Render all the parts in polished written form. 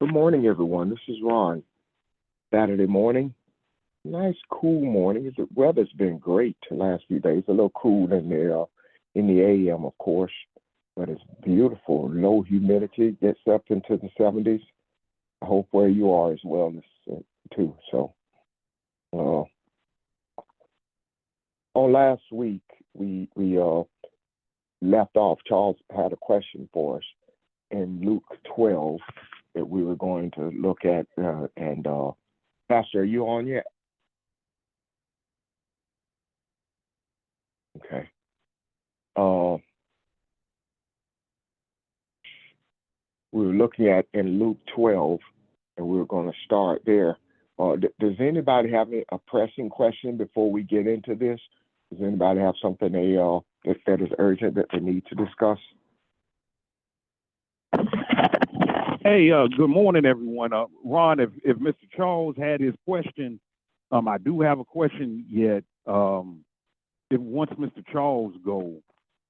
Good morning, everyone. This is Ron. Saturday morning, nice cool morning. The weather's been great the last few days. A little cool in the AM, of course, but it's beautiful. Low humidity gets up into the 70s. I hope where you are as well too. So, uh, on last week we left off. Charles had a question for us in Luke 12 that we were going to look at, and Pastor, are you on yet? Okay. Uh, we were looking at in Luke 12, and we were going to start there. Does anybody have a pressing question before we get into this? Does anybody have something that is urgent that they need to discuss? Hey, good morning, everyone. Ron, if Mr. Charles had his question, I do have a question yet. If once Mr. Charles go,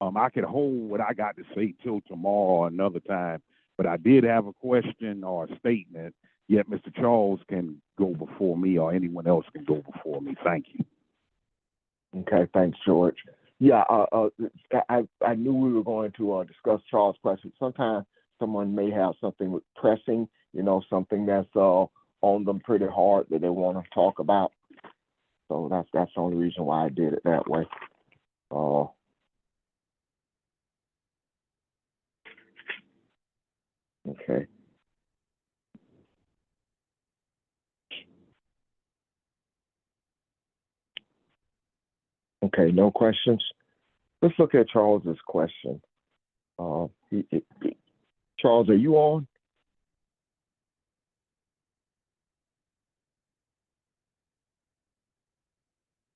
I could hold what I got to say till tomorrow or another time. But I did have a question or a statement. Yet Mr. Charles can go before me, or anyone else can go before me. Thank you. Okay, thanks, George. Yeah, I knew we were going to discuss Charles' question. Sometimes someone may have something pressing, something that's on them pretty hard that they want to talk about. So that's the only reason why I did it that way. Uh, okay. Okay, no questions. Let's look at Charles's question. Uh, he, he- Charles, are you on?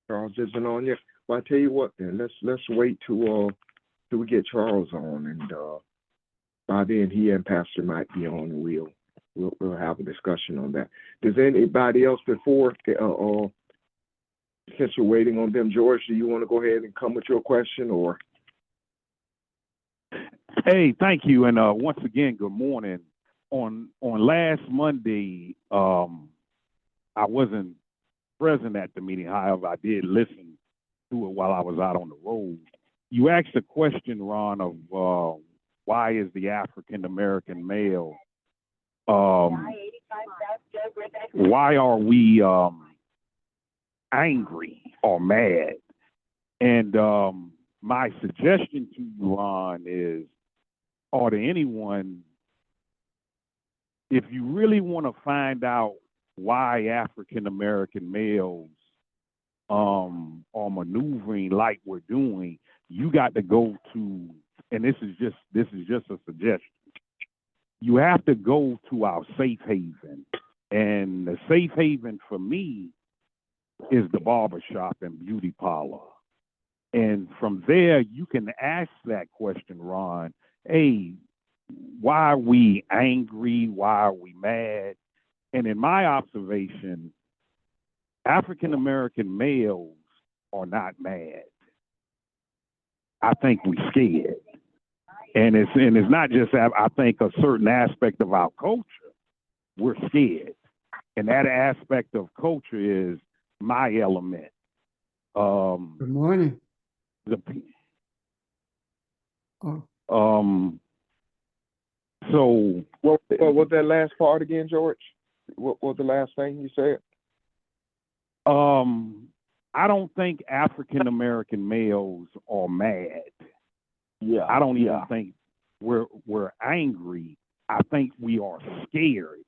Charles isn't on yet. Well, I tell you what, then let's wait till we get Charles on, and by then he and Pastor might be on, and we'll have a discussion on that. Does anybody else before since you're waiting on them, George? Do you want to go ahead and come with your question, or? Hey, thank you, and once again, good morning. On last Monday, I wasn't present at the meeting. However, I did listen to it while I was out on the road. You asked a question, Ron, of why is the African American male, um, why are we angry or mad? And my suggestion to you, Ron, is, or to anyone, if you really want to find out why African American males are maneuvering like we're doing, you got to go to, and this is just a suggestion. You have to go to our safe haven, and the safe haven for me is the barbershop and beauty parlor. And from there, you can ask that question, Ron. Hey, why are we angry? Why are we mad? And in my observation, African American males are not mad. I think we're scared. And it's not just that. I think a certain aspect of our culture, we're scared. And that aspect of culture is my element. Good morning. The Oh, um so What was that last part again, George? What was the last thing you said? I don't think African American males are mad. Yeah, I don't even yeah. think we're angry. I think we are scared.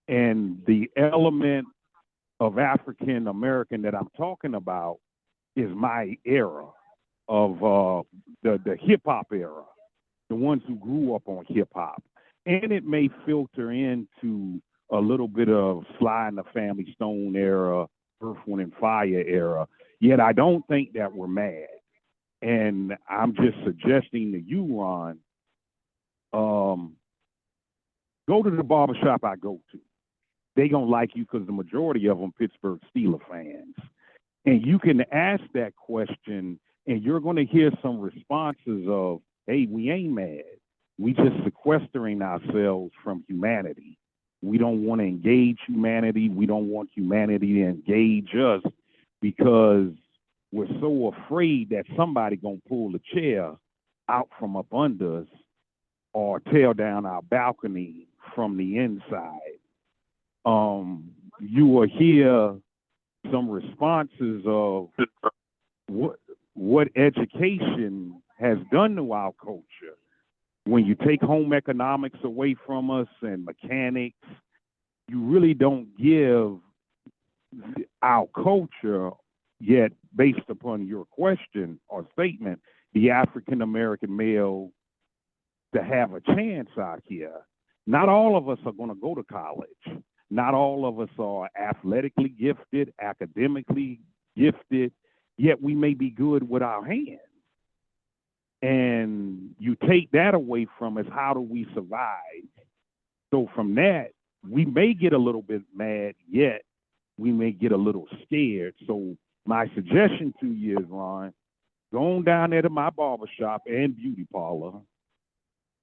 And the element of African American that I'm talking about is my era of the hip hop era, the ones who grew up on hip hop, and it may filter into a little bit of Sly and the Family Stone era, Earth, Wind and Fire era. Yet I don't think that we're mad, and I'm just suggesting to you, Ron, um, go to the barbershop I go to. They gonna like you because the majority of them Pittsburgh Steelers fans, and you can ask that question, and you're going to hear some responses of, "Hey, we ain't mad. We just sequestering ourselves from humanity." We don't want to engage humanity. We don't want humanity to engage us because we're so afraid that somebody gonna pull the chair out from up under us or tear down our balcony from the inside. You will hear some responses of what education has done to our culture. When you take home economics away from us and mechanics, you really don't give our culture yet, based upon your question or statement, the African American male to have a chance out here. Not all of us are going to go to college. Not all of us are athletically gifted, academically gifted, yet we may be good with our hands. And you take that away from us, how do we survive? So from that, we may get a little bit mad, yet we may get a little scared. So my suggestion to you is, Ron, go on down there to my barbershop and beauty parlor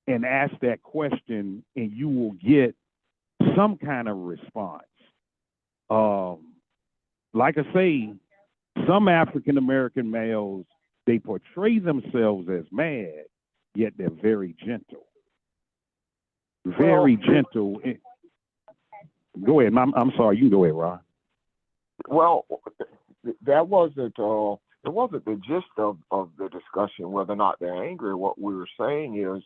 and ask that question, and you will get some kind of response. Like I say, some African American males, they portray themselves as mad, yet they're very gentle. Very gentle. Go ahead. I'm sorry. You can go ahead, Ron. Well, that wasn't it wasn't the gist of the discussion whether or not they're angry. What we were saying is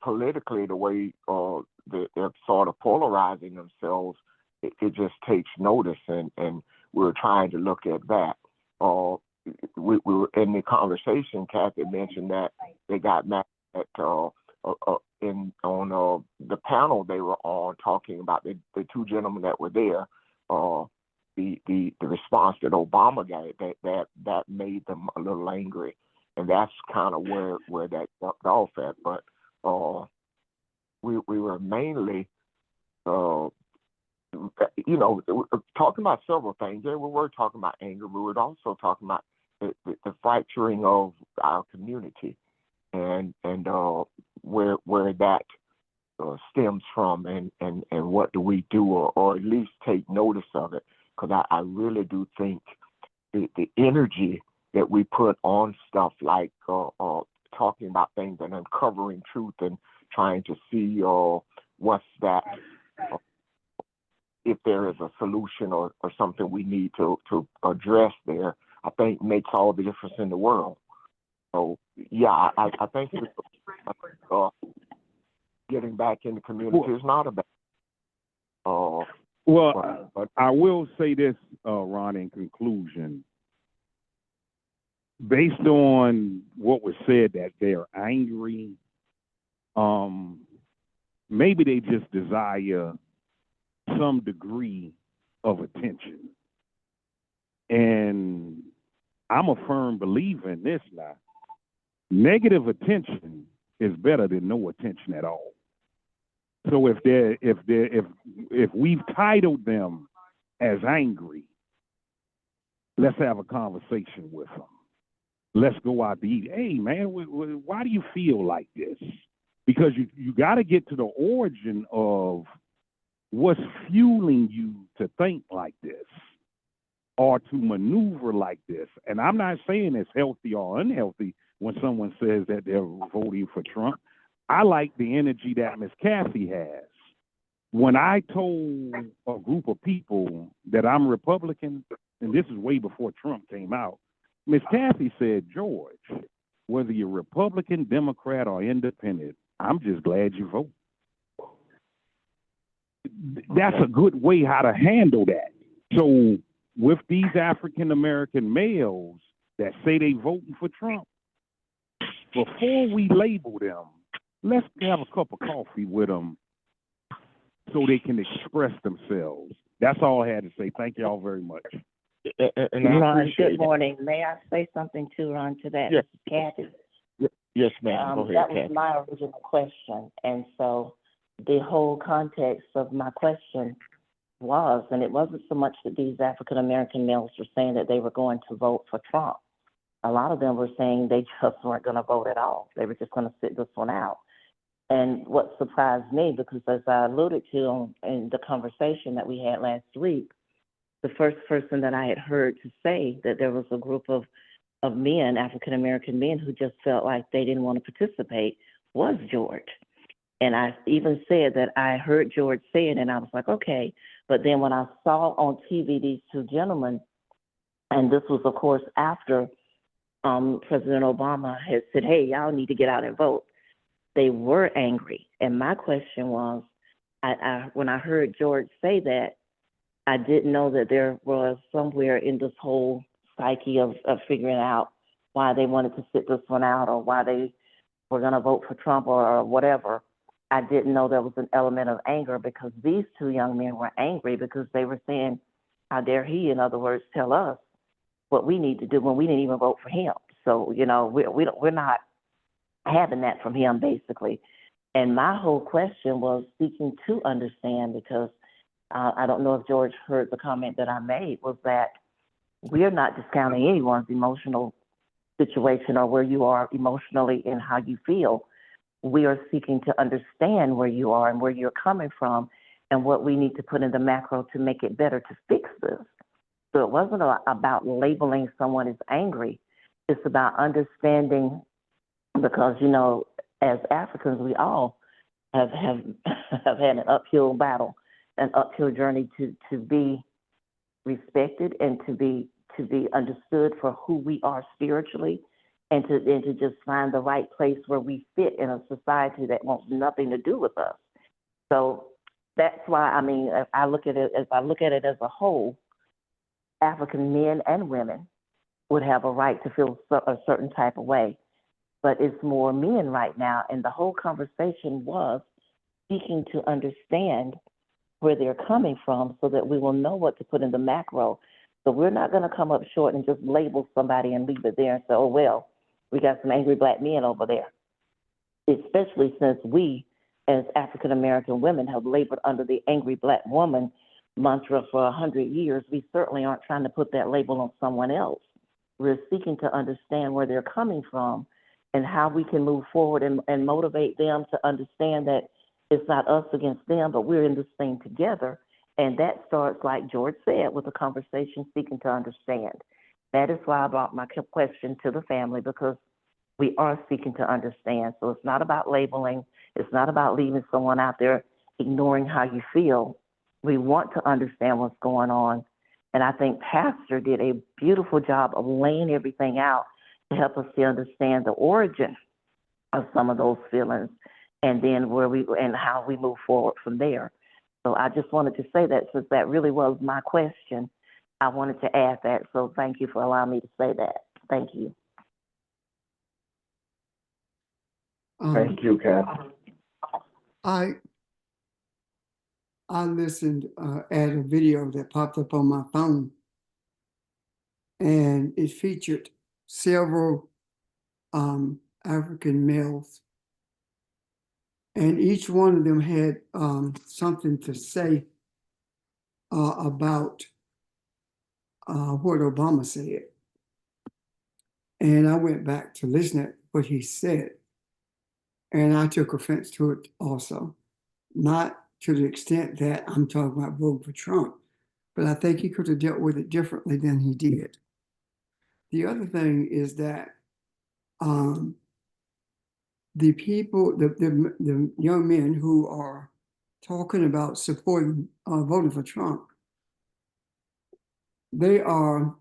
politically, the way they're sort of polarizing themselves, it just takes notice, and we're trying to look at that. We were in the conversation. Kathy mentioned that they got mad at on the panel they were on, talking about the two gentlemen that were there. The response that Obama gave, that made them a little angry, and that's kind of where that jumped off at. But we were mainly talking about several things. Yeah, we were talking about anger. We were also talking about the fracturing of our community, and where that stems from, and what do we do, or at least take notice of it. Because I really do think the energy that we put on stuff like talking about things and uncovering truth and trying to see what's that, if there is a solution or something we need to address there, I think makes all the difference in the world. So, yeah, I think getting back in the community is not a bad. But I will say this, Ron, in conclusion. Based on what was said, that they're angry, maybe they just desire some degree of attention. And I'm a firm believer in this now. Negative attention is better than no attention at all. So if we've titled them as angry, let's have a conversation with them. Let's go out to eat. Hey, man, why do you feel like this? Because you got to get to the origin of what's fueling you to think like this or to maneuver like this. And I'm not saying it's healthy or unhealthy when someone says that they're voting for Trump. I like the energy that Miss Kathy has. When I told a group of people that I'm Republican, and this is way before Trump came out, Miss Kathy said, George, whether you're Republican, Democrat, or Independent, I'm just glad you vote. That's a good way how to handle that. So with these African American males that say they voting for Trump, before we label them, let's have a cup of coffee with them so they can express themselves. That's all I had to say. Thank you all very much. Ron, good morning. May I say something too, Ron, to that? Yes. Kathy? Yes, ma'am. Go ahead, that was Kathy. my original question. And so the whole context of my question was, and it wasn't so much that these African-American males were saying that they were going to vote for Trump. A lot of them were saying they just weren't going to vote at all. They were just going to sit this one out. And what surprised me, because as I alluded to in the conversation that we had last week, the first person that I had heard to say that there was a group of men, African American men, who just felt like they didn't want to participate was George. And I even said that I heard George say it, and I was like, okay. But then when I saw on TV these two gentlemen, and this was, of course, after President Obama had said, hey, y'all need to get out and vote, they were angry. And my question was, when I heard George say that, I didn't know that there was somewhere in this whole psyche of figuring out why they wanted to sit this one out, or why they were going to vote for Trump, or whatever. I didn't know there was an element of anger, because these two young men were angry because they were saying, how dare he, in other words, tell us what we need to do when we didn't even vote for him. So, you know, we're not having that from him, basically. And my whole question was seeking to understand, because I don't know if George heard the comment that I made, was that we're not discounting anyone's emotional situation or where you are emotionally and how you feel. We are seeking to understand where you are and where you're coming from and what we need to put in the macro to make it better to fix this. So it wasn't about labeling someone as angry. It's about understanding, because, you know, as Africans, we all have had an uphill battle, an uphill journey to be respected and to be understood for who we are spiritually, and to just find the right place where we fit in a society that wants nothing to do with us. So that's why, I mean, if I look at it as a whole, African men and women would have a right to feel a certain type of way. But it's more men right now, and the whole conversation was seeking to understand where they're coming from so that we will know what to put in the macro. So we're not going to come up short and just label somebody and leave it there and say, oh, well, we got some angry black men over there, especially since we, as African-American women, have labored under the angry black woman mantra for 100 years. We certainly aren't trying to put that label on someone else. We're seeking to understand where they're coming from and how we can move forward and motivate them to understand that it's not us against them, but we're in this thing together. And that starts, like George said, with a conversation seeking to understand. That is why I brought my question to the family, because we are seeking to understand. So it's not about labeling. It's not about leaving someone out there ignoring how you feel. We want to understand what's going on. And I think Pastor did a beautiful job of laying everything out to help us to understand the origin of some of those feelings, and then how we move forward from there. So I just wanted to say that, since that really was my question, I wanted to add that. So thank you for allowing me to say that. Thank you. Thank you, Kathy. I listened at a video that popped up on my phone, and it featured several African males, and each one of them had something to say about what Obama said. And I went back to listen to what he said, and I took offense to it also. Not to the extent that I'm talking about voting for Trump, but I think he could have dealt with it differently than he did. The other thing is that the people, the young men who are talking about supporting voting for Trump, they are,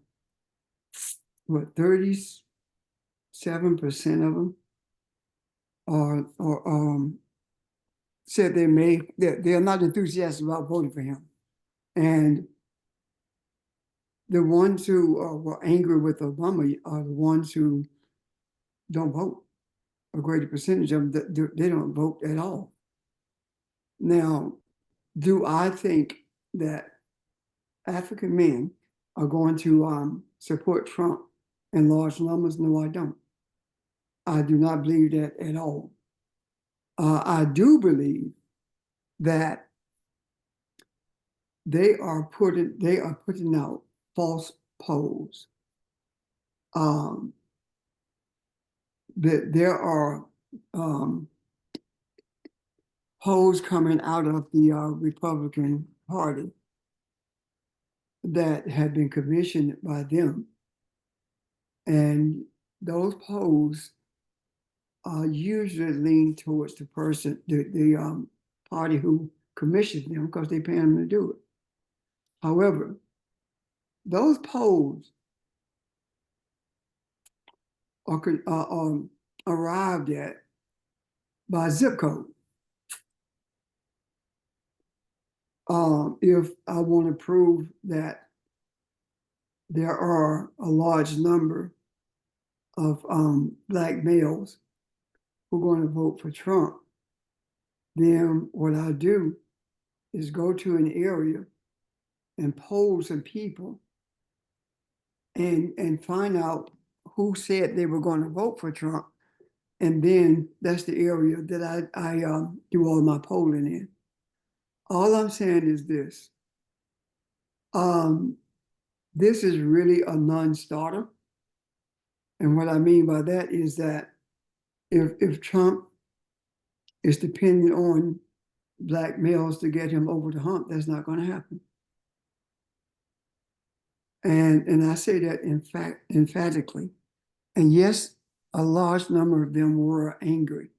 what, 37% of them are said they're not enthusiastic about voting for him. And the ones who were angry with Obama are the ones who don't vote. A greater percentage of them, they don't vote at all. Now, do I think that African men are going to support Trump in large numbers? No, I don't. I do not believe that at all. I do believe that they are putting out false polls. That there are polls coming out of the Republican Party that had been commissioned by them. And those polls usually lean towards the person, the party who commissioned them, because they pay them to do it. However, those polls are arrived at by zip code. If I want to prove that there are a large number of Black males who are going to vote for Trump, then what I do is go to an area and poll some people and find out who said they were going to vote for Trump. And then that's the area that I do all my polling in. All I'm saying is this. This is really a non-starter. And what I mean by that is that if Trump is dependent on Black males to get him over the hump, that's not going to happen. And I say that emphatically. And yes, a large number of them were angry.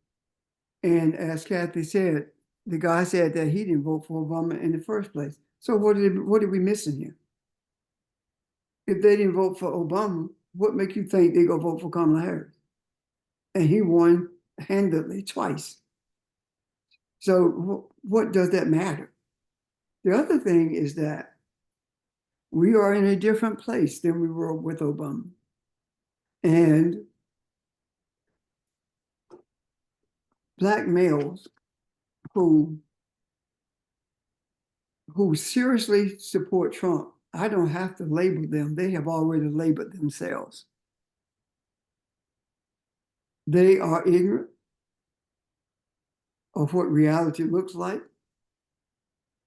And as Kathy said, the guy said that he didn't vote for Obama in the first place. So what are we missing here? If they didn't vote for Obama, what make you think they go vote for Kamala Harris? And he won handedly twice. So what does that matter? The other thing is that we are in a different place than we were with Obama. And Black males who seriously support Trump, I don't have to label them. They have already labeled themselves. They are ignorant of what reality looks like.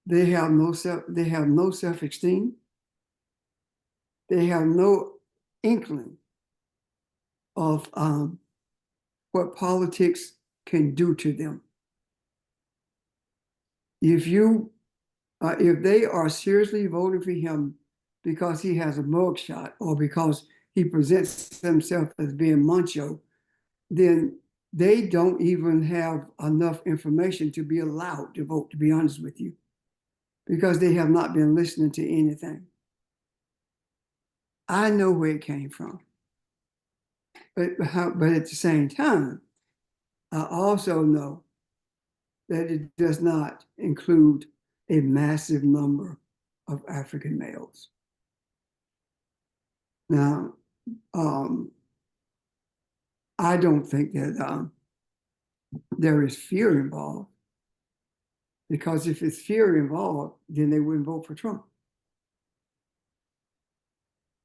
They have no self-esteem. They have no inkling of what politics can do to them. If they are seriously voting for him because he has a mugshot or because he presents himself as being macho, then they don't even have enough information to be allowed to vote, to be honest with you, because they have not been listening to anything. I know where it came from. But at the same time, I also know that it does not include a massive number of African males. Now, I don't think that there is fear involved, because if it's fear involved, then they wouldn't vote for Trump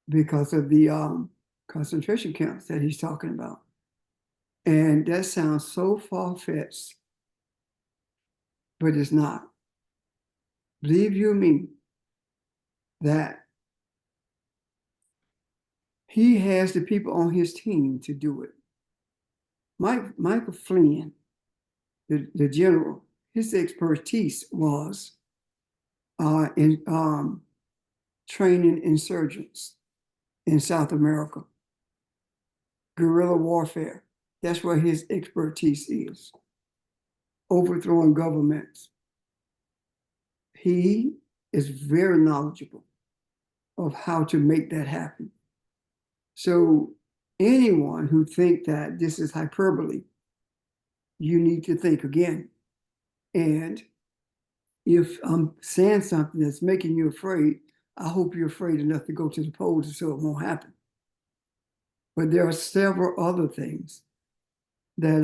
because of the concentration camps that he's talking about. And that sounds so far-fetched, but it's not. Believe you me, that he has the people on his team to do it. Michael Flynn, the general, his expertise was in training insurgents in South America, guerrilla warfare. That's where his expertise is. Overthrowing governments. He is very knowledgeable of how to make that happen. So anyone who thinks that this is hyperbole, you need to think again. And if I'm saying something that's making you afraid, I hope you're afraid enough to go to the polls so it won't happen. But there are several other things that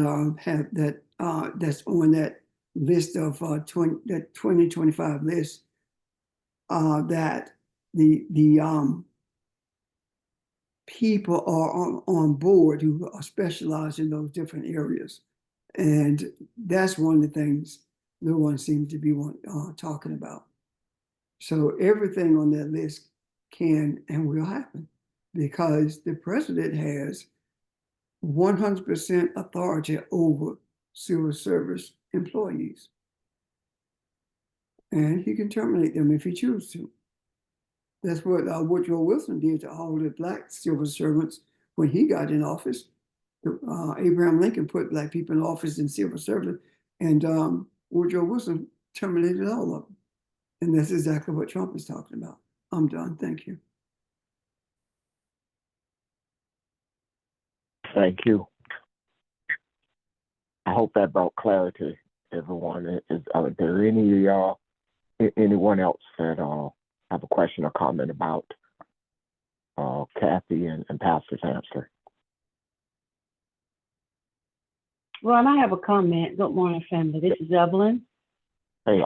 that's on that list of 2025 list that the people are on board who are specialized in those different areas. And that's one of the things no one seems to be talking about. So everything on that list can and will happen because the president has 100% authority over civil service employees. and he can terminate them if he chooses to. That's what Woodrow Wilson did to all the black civil servants when he got in office. Abraham Lincoln put black people in office in civil service, and Woodrow Wilson terminated all of them. And that's exactly what Trump is talking about. I'm done. Thank you. Thank you. I hope that brought clarity, everyone. Is there anyone else that have a question or comment about Kathy and Pastor's answer? Ron, I have a comment. Good morning, family. This is Evelyn. Hey,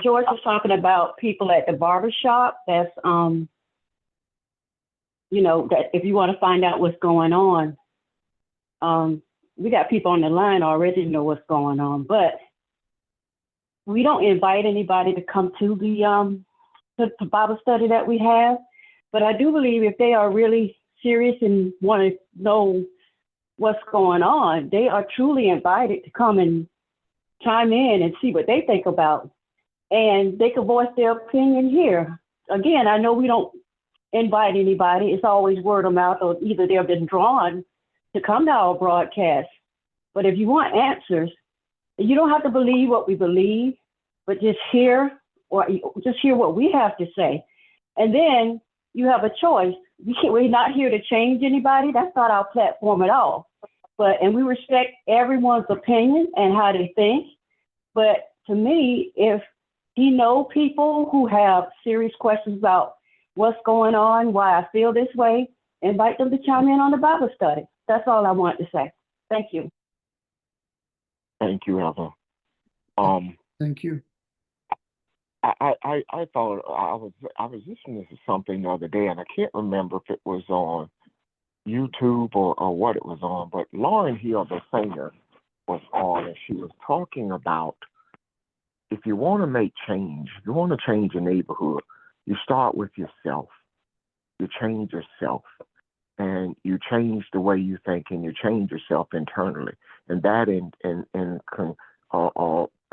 George was talking about people at the barbershop. That's, that if you want to find out what's going on, we got people on the line already know what's going on, but we don't invite anybody to come to the Bible study that we have. But I do believe if they are really serious and want to know what's going on, they are truly invited to come and chime in and see what they think about, and they can voice their opinion here. Again, I know we don't invite anybody. It's always word of mouth, or either they've been drawn to come to our broadcast. But if you want answers, you don't have to believe what we believe, but just hear what we have to say. And then you have a choice. We're not here to change anybody. That's not our platform at all. And we respect everyone's opinion and how they think. But to me, if you know people who have serious questions about what's going on, why I feel this way, invite them to chime in on the Bible study. That's all I want to say. Thank you. Thank you, Evelyn. Thank you. I thought I was listening to something the other day, and I can't remember if it was on YouTube or what it was on, but Lauryn Hill, the singer, was on, and she was talking about if you want to make change, if you want to change your neighborhood, you start with yourself. You change yourself, and you change the way you think, and you change yourself internally, and that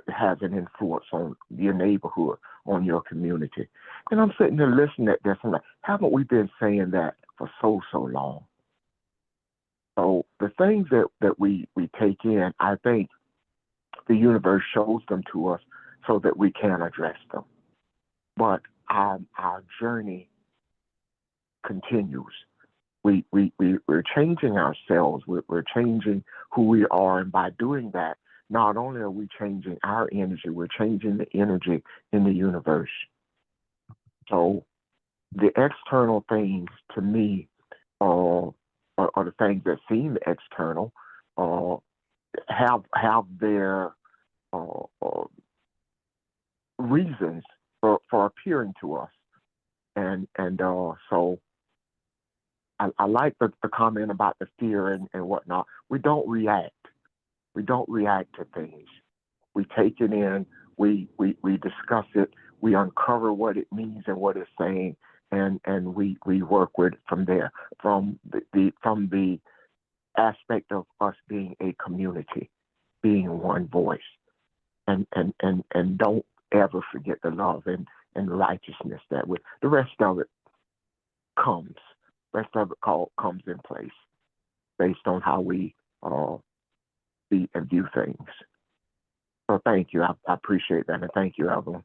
has an influence on your neighborhood, on your community. And I'm sitting there listening at this, and like, haven't we been saying that for so long? So the things that we take in, I think the universe shows them to us so that we can address them. But our journey continues. We're changing ourselves. We're changing who we are, and by doing that, not only are we changing our energy, we're changing the energy in the universe. So the external things, to me, are the things that seem external, have their reasons for appearing to us, and so I like the comment about the fear and whatnot. We don't react. We don't react to things. We take it in. We discuss it. We uncover what it means and what it's saying, and we work with it from there. From the aspect of us being a community, being one voice, and don't ever forget the love and righteousness that with the rest of it comes. Rest of it comes in place based on how we see and view things. So thank you. I appreciate that, and thank you, Evelyn.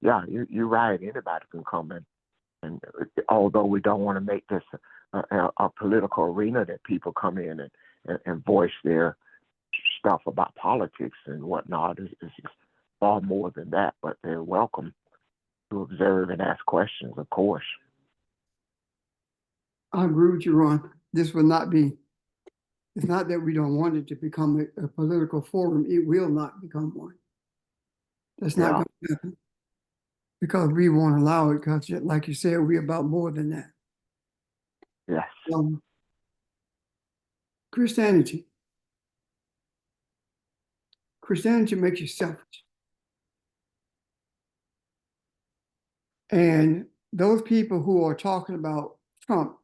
Yeah, you're right. Anybody can come in, and although we don't want to make this a political arena that people come in and voice their stuff about politics and whatnot, it's far more than that. But they're welcome to observe and ask questions, of course. I agree with you, Ron. This will not be, it's not that we don't want it to become a political forum. It will not become one. That's not going to happen. Because we won't allow it, because like you said, we're about more than that. Yes. Christianity makes you selfish. And those people who are talking about Trump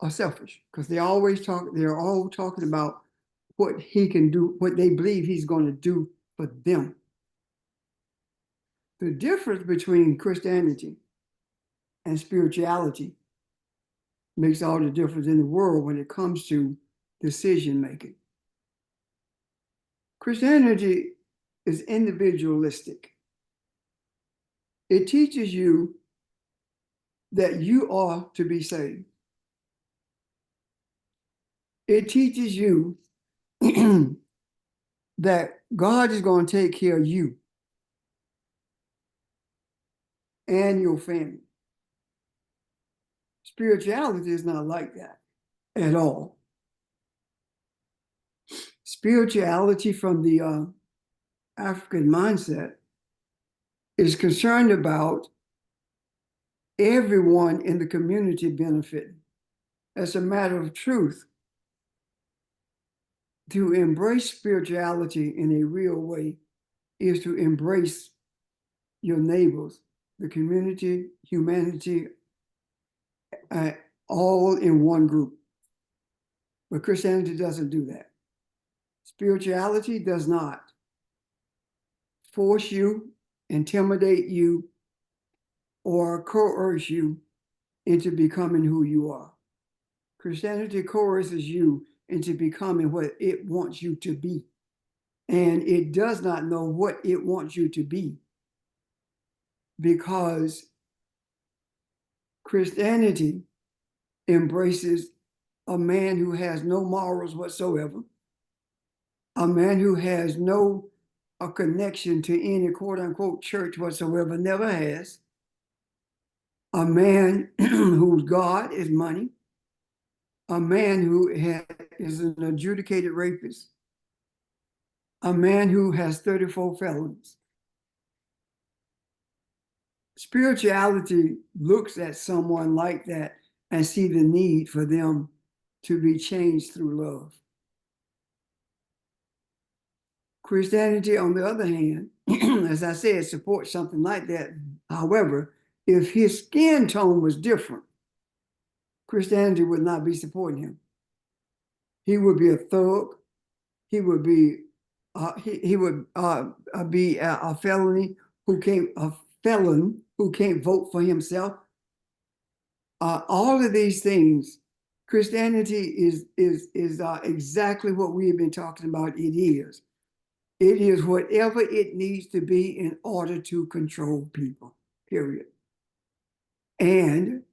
are selfish, because they're all talking about what he can do, what they believe he's going to do for them. The difference between Christianity and spirituality makes all the difference in the world when it comes to decision making. Christianity is individualistic. It teaches you that you are to be saved. It teaches you that God is going to take care of you and your family. Spirituality is not like that at all. Spirituality from the African mindset is concerned about everyone in the community benefiting. As a matter of truth, to embrace spirituality in a real way is to embrace your neighbors, the community, humanity, all in one group. But Christianity doesn't do that. Spirituality does not force you, intimidate you, or coerce you into becoming who you are. Christianity coerces you into becoming what it wants you to be. And it does not know what it wants you to be, because Christianity embraces a man who has no morals whatsoever, a man who has no connection to any quote unquote church whatsoever, never has, a man whose God is money, a man who is an adjudicated rapist, a man who has 34 felonies. Spirituality looks at someone like that and see the need for them to be changed through love. Christianity, on the other hand, as I said, supports something like that. However, if his skin tone was different, Christianity would not be supporting him. He would be a thug. He would be a felon who can't vote for himself. All of these things, Christianity is exactly what we have been talking about. It is whatever it needs to be in order to control people, period. And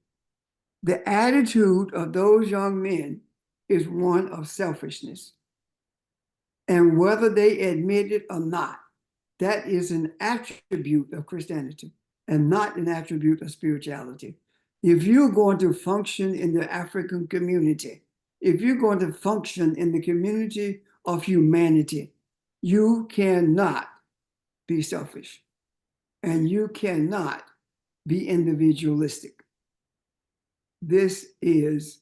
the attitude of those young men is one of selfishness. And whether they admit it or not, that is an attribute of Christianity and not an attribute of spirituality. If you're going to function in the African community, if you're going to function in the community of humanity, you cannot be selfish and you cannot be individualistic. This is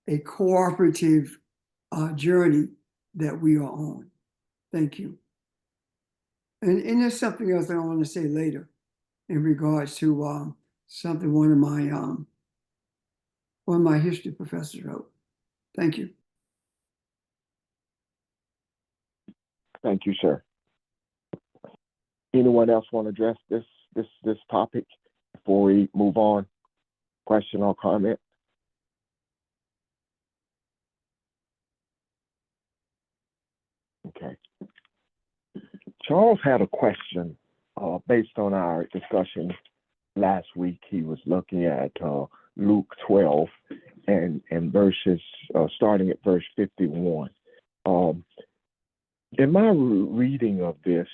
a cooperative journey that we are on. Thank you. And there's something else that I want to say later in regards to something one of my history professors wrote. Thank you. Thank you, sir. Anyone else want to address this topic before we move on? Question or comment? Okay. Charles had a question based on our discussion last week. He was looking at Luke 12 and verses starting at verse 51. In my reading of this,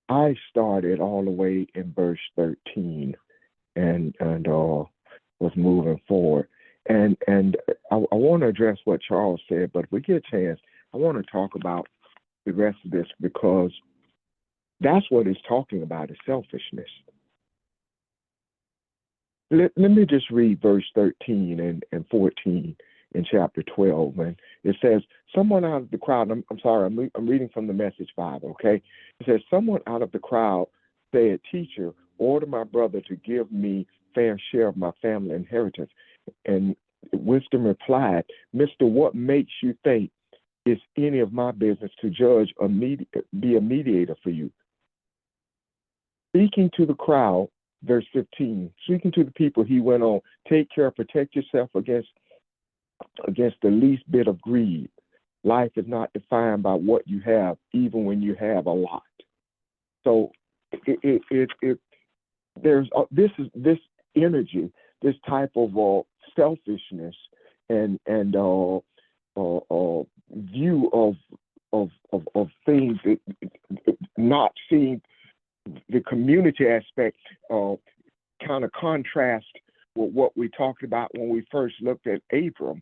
I started all the way in verse 13 and was moving forward. And I want to address what Charles said, but if we get a chance, I want to talk about the rest of this, because that's what it's talking about, is selfishness. Let me just read verse 13 and 14 in chapter 12. And it says, someone out of the crowd, I'm sorry, I'm reading from the Message Bible, okay? It says, someone out of the crowd said, "Teacher, order my brother to give me fair share of my family inheritance." And Wisdom replied, "Mister, what makes you think it's any of my business to judge or be a mediator for you. Speaking to the crowd, verse 15, speaking to the people, he went on, take care, protect yourself against the least bit of greed. Life is not defined by what you have, even when you have a lot. So there's this energy, this type of selfishness and view of things, not seeing the community aspect, kind of contrast with what we talked about when we first looked at Abram,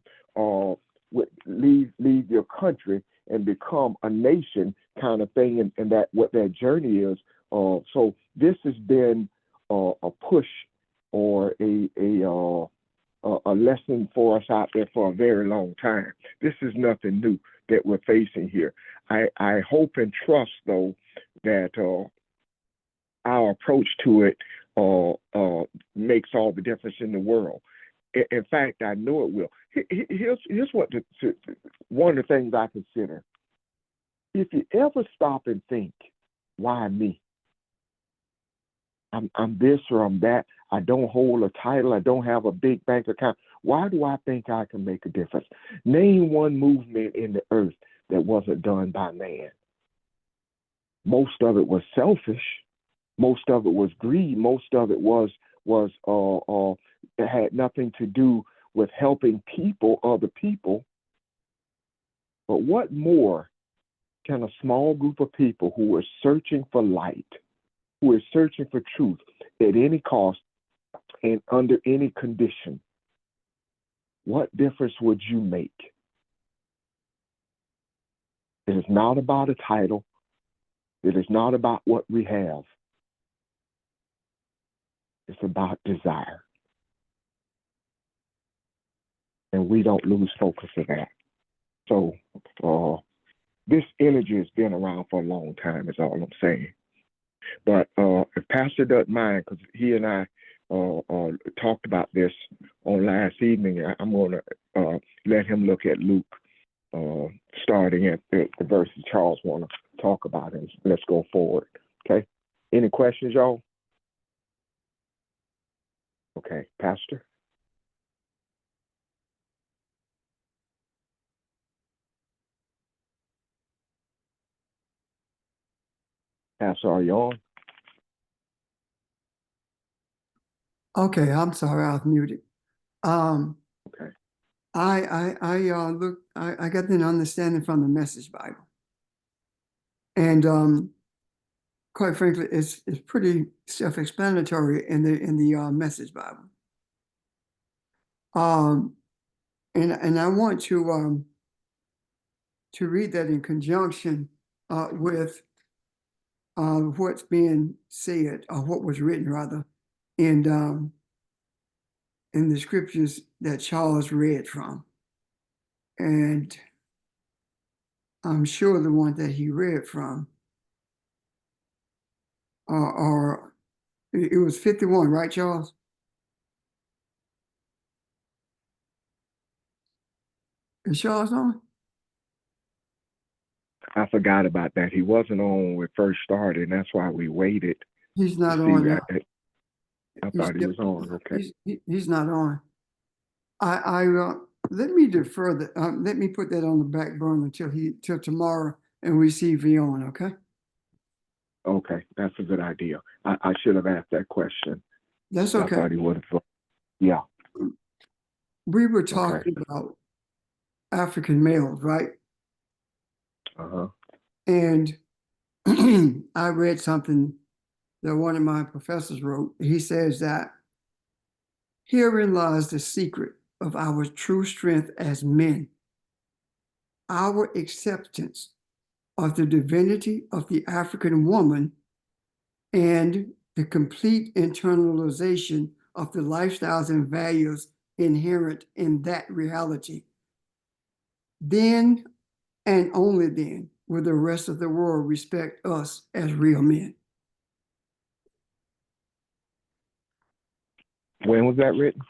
with leave your country and become a nation kind of thing, and that what that journey is. So this has been a push or a lesson for us out there for a very long time. This is nothing new that we're facing here. I hope and trust, though, that our approach to it makes all the difference in the world. In fact, I know it will. Here's what one of the things I consider. If you ever stop and think, why me? I'm this or I'm that. I don't hold a title. I don't have a big bank account. Why do I think I can make a difference? Name one movement in the earth that wasn't done by man. Most of it was selfish. Most of it was greed. Most of it it had nothing to do with helping people, other people. But what more can a small group of people who are searching for light, who are searching for truth at any cost and under any condition, what difference would you make? It is not about a title. It is not about what we have. It's about desire. And we don't lose focus of that. So this energy has been around for a long time, is all I'm saying. But if Pastor doesn't mind, because he and I talked about this on last evening, I'm going to let him look at Luke, starting at the verses Charles want to talk about, and let's go forward. Okay? Any questions, y'all? Okay, Pastor? Pastor, are you on? Okay, I'm sorry, I was muted. Okay. I got an understanding from the Message Bible, and quite frankly, it's pretty self-explanatory in the Message Bible. And I want to read that in conjunction with what's being said, or what was written rather, in the scriptures that Charles read from. And I'm sure the one that he read from it was 51, right, Charles? Is Charles on? I forgot about that. He wasn't on when we first started, and that's why we waited. He's not to on see. now. I thought he was on. Okay. He's not on. Let me defer that. Let me put that on the back burner till tomorrow, and we see if he's on. Okay. Okay, that's a good idea. I should have asked that question. That's I okay. thought he would have. Yeah. We were talking about African males, right? Uh-huh. And I read something that one of my professors wrote. He says that herein lies the secret of our true strength as men. Our acceptance of the divinity of the African woman and the complete internalization of the lifestyles and values inherent in that reality. Then and only then will the rest of the world respect us as real men. When was that written?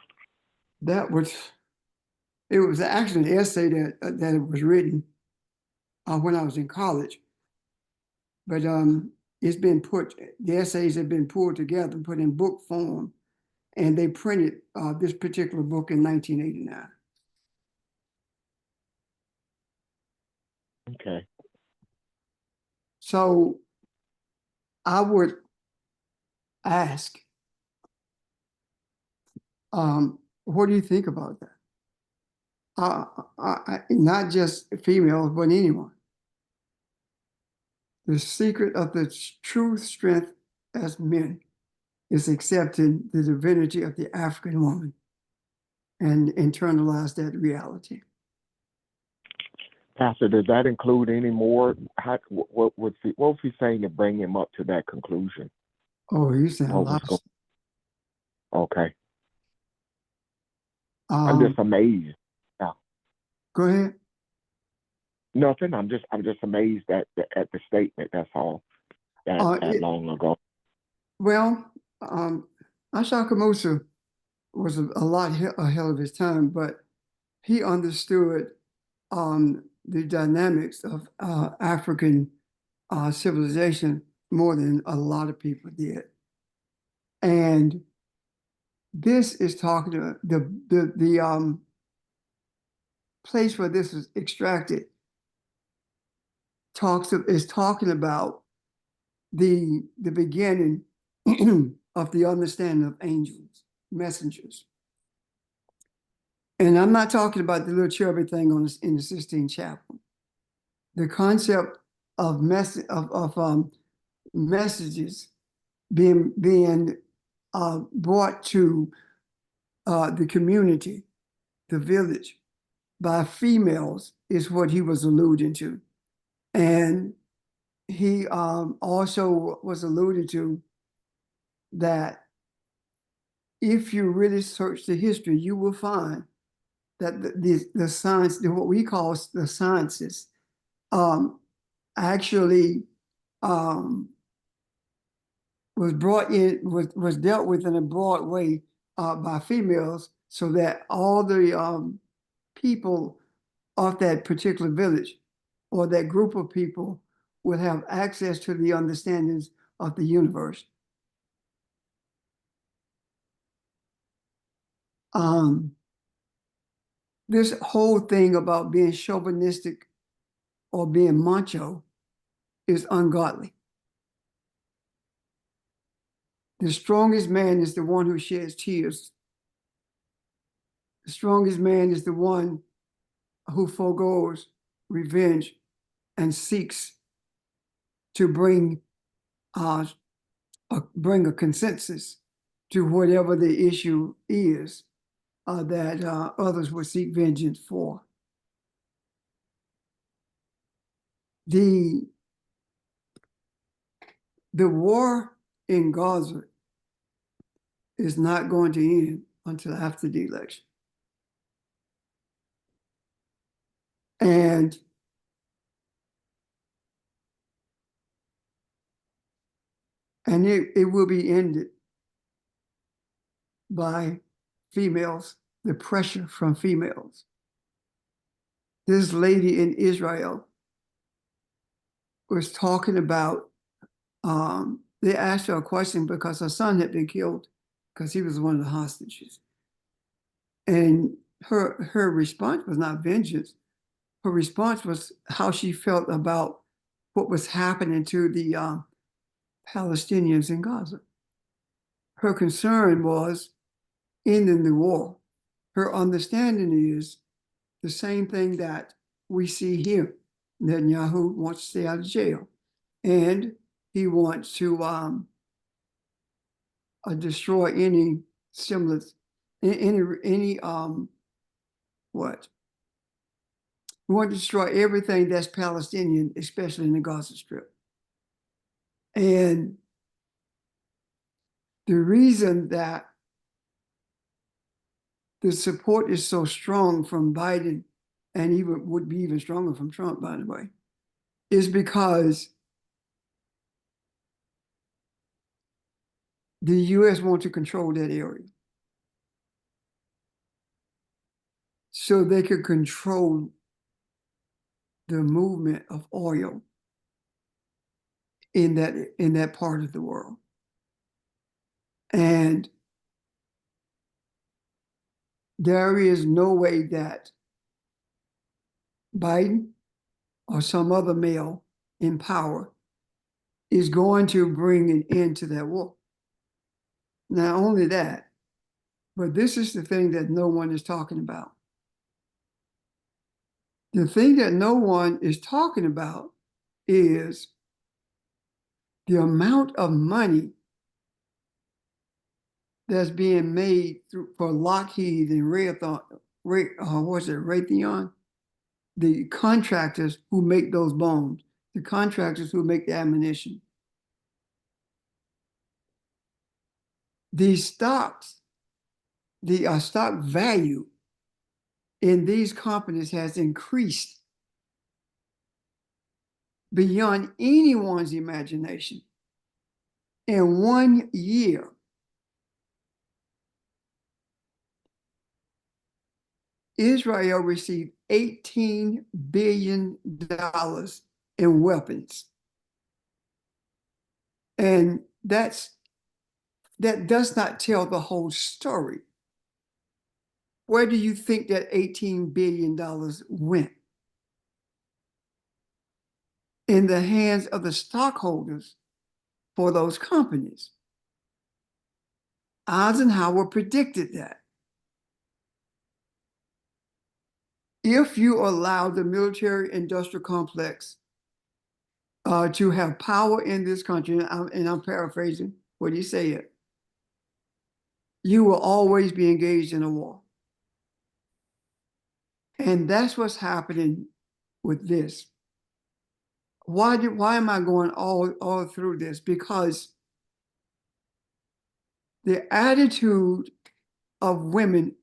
It was actually an essay that was written when I was in college. But it's been put, the essays have been pulled together, put in book form, and they printed this particular book in 1989. Okay. So I would ask, what do you think about that? Not just females, but anyone. The secret of the true strength as men is accepting the divinity of the African woman and internalize that reality. Pastor, does that include any more? What was he saying to bring him up to that conclusion? Oh, you sound What was lost. Okay. I'm just amazed. Go ahead. Nothing. I'm just amazed at the statement. That's all. That long ago. Well, Ashaka Musa was a lot ahead of his time, but he understood the dynamics of African civilization more than a lot of people did. And this is talking to the place where this is extracted is talking about the beginning of the understanding of angels, messengers. And I'm not talking about the little cherubim thing in the Sistine Chapel. The concept of messages being brought to the community, the village, by females is what he was alluding to. And he also was alluded to that if you really search the history, you will find that the science, what we call the sciences, actually was brought in, was dealt with in a broad way by females, so that all the people of that particular village or that group of people would have access to the understandings of the universe. This whole thing about being chauvinistic or being macho is ungodly. The strongest man is the one who sheds tears. The strongest man is the one who forgoes revenge and seeks to bring a consensus to whatever the issue is that others would seek vengeance for. The war in Gaza is not going to end until after the election. And it will be ended by females, the pressure from females. This lady in Israel was talking about, they asked her a question because her son had been killed because he was one of the hostages. And her response was not vengeance. Her response was how she felt about what was happening to the Palestinians in Gaza. Her concern was ending the war. Her understanding is the same thing that we see here. Netanyahu wants to stay out of jail, and he wants to destroy any semblance, any what? We want to destroy everything that's Palestinian, especially in the Gaza Strip. And the reason that the support is so strong from Biden, and even would be even stronger from Trump, by the way, is because the US wants to control that area. So they could control the movement of oil in that part of the world. And there is no way that Biden or some other male in power is going to bring an end to that war. Not only that, but this is the thing that no one is talking about. The thing that no one is talking about is the amount of money that's being made for Lockheed and Raytheon, the contractors who make those bombs, the contractors who make the ammunition. These stocks, the stock value in these companies has increased beyond anyone's imagination. In 1 year, Israel received $18 billion in weapons. And that does not tell the whole story. Where do you think that $18 billion went? In the hands of the stockholders for those companies. Eisenhower predicted that. If you allow the military-industrial complex to have power in this country, and I'm paraphrasing what he said, you will always be engaged in a war. And that's what's happening with this. Why am I going all through this? Because the attitude of women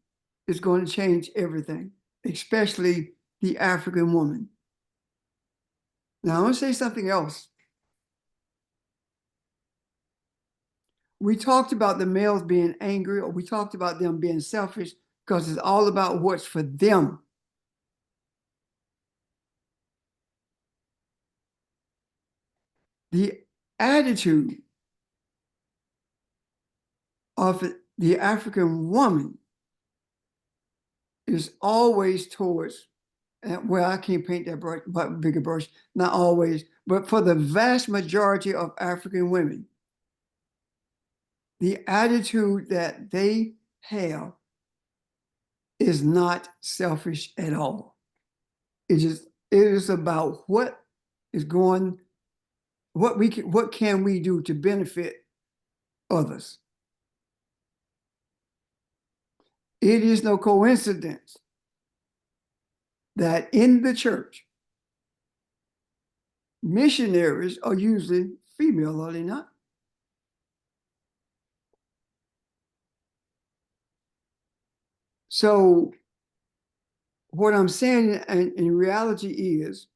is going to change everything, especially the African woman. Now, I want to say something else. We talked about the males being angry, or we talked about them being selfish because it's all about what's for them. The attitude of the African woman is always towards, well, I can't paint that brush, but bigger brush, not always, but for the vast majority of African women, the attitude that they have is not selfish at all. It is about what can we do to benefit others. It is no coincidence that in the church, missionaries are usually female, are they not? So what I'm saying in reality is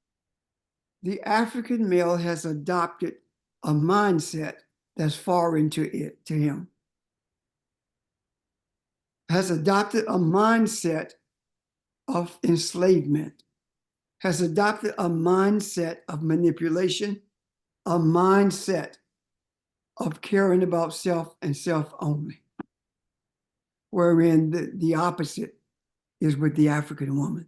the African male has adopted a mindset that's foreign to him. Has adopted a mindset of enslavement, has adopted a mindset of manipulation, a mindset of caring about self and self only, wherein the opposite is with the African woman.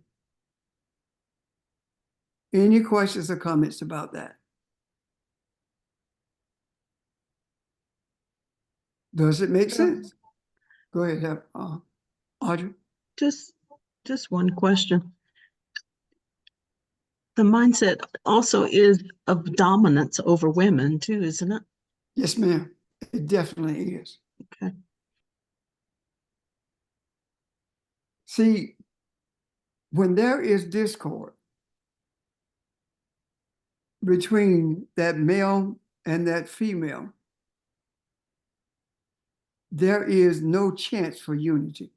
Any questions or comments about that? Does it make sense? Go ahead, Audrey. Just one question. The mindset also is of dominance over women too, isn't it? Yes, ma'am. It definitely is. Okay. See, when there is discord between that male and that female, there is no chance for unity.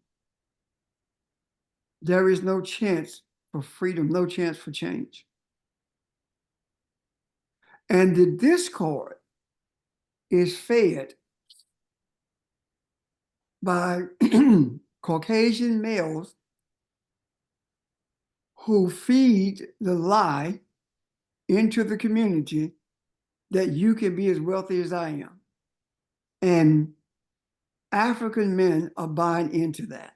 There is no chance for freedom, no chance for change. And the discord is fed by Caucasian males who feed the lie into the community that you can be as wealthy as I am. And African men are buying into that.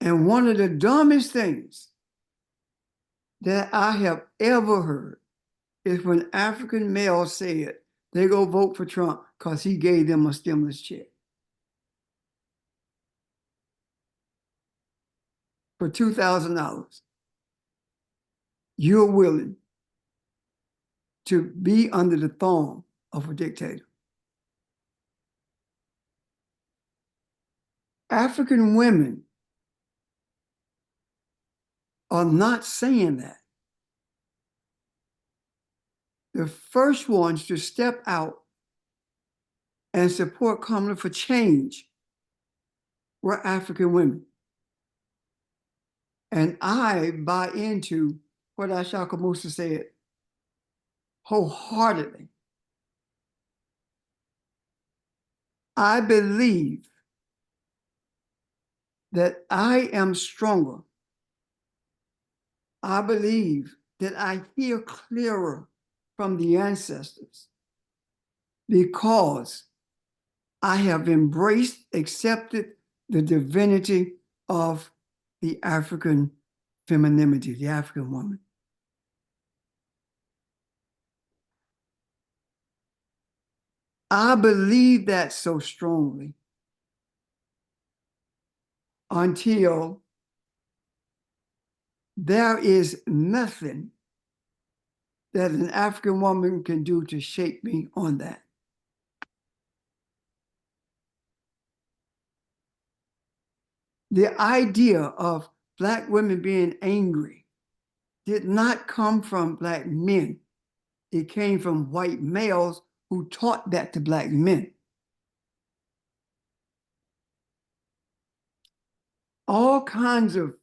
And one of the dumbest things that I have ever heard is when African males said they go vote for Trump because he gave them a stimulus check for $2,000. You're willing to be under the thumb of a dictator. African women are not saying that. The first ones to step out and support Kamala for change were African women. And I buy into what Ashaka Musa said wholeheartedly. I believe that I am stronger. I believe that I hear clearer from the ancestors because I have embraced, accepted the divinity of the African femininity, the African woman. I believe that so strongly until there is nothing that an African woman can do to shake me on that. The idea of Black women being angry did not come from Black men. It came from white males who taught that to Black men. All kinds of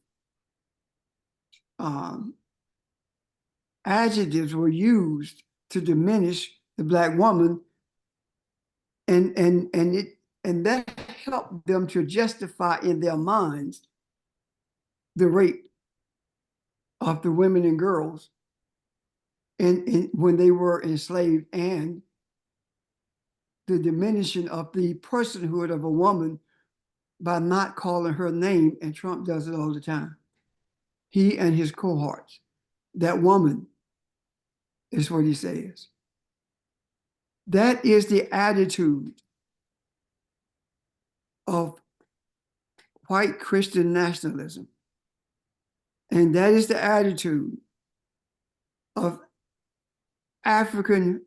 adjectives were used to diminish the Black woman, and that helped them to justify in their minds the rape of the women and girls when they were enslaved, and the diminishing of the personhood of a woman by not calling her name, and Trump does it all the time. He and his cohorts. That woman is what he says. That is the attitude of white Christian nationalism. And that is the attitude of African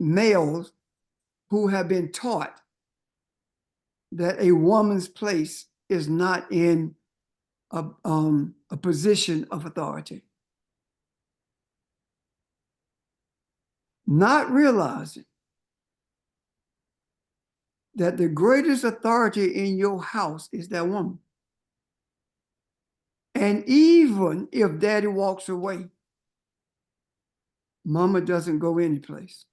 males who have been taught that a woman's place is not in a position of authority. Not realizing that the greatest authority in your house is that woman. And even if daddy walks away, mama doesn't go anyplace.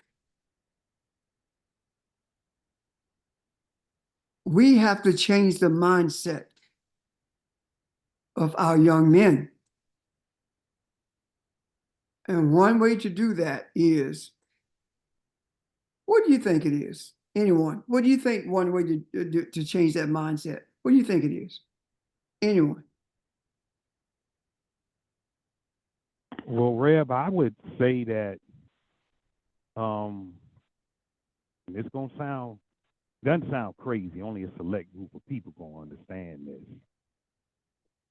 We have to change the mindset of our young men. And one way to do that is, what do you think it is? Anyone? What do you think one way to change that mindset? What do you think it is? Anyone? Well, Reb, I would say that it's gonna doesn't sound crazy. Only a select group of people gonna understand this.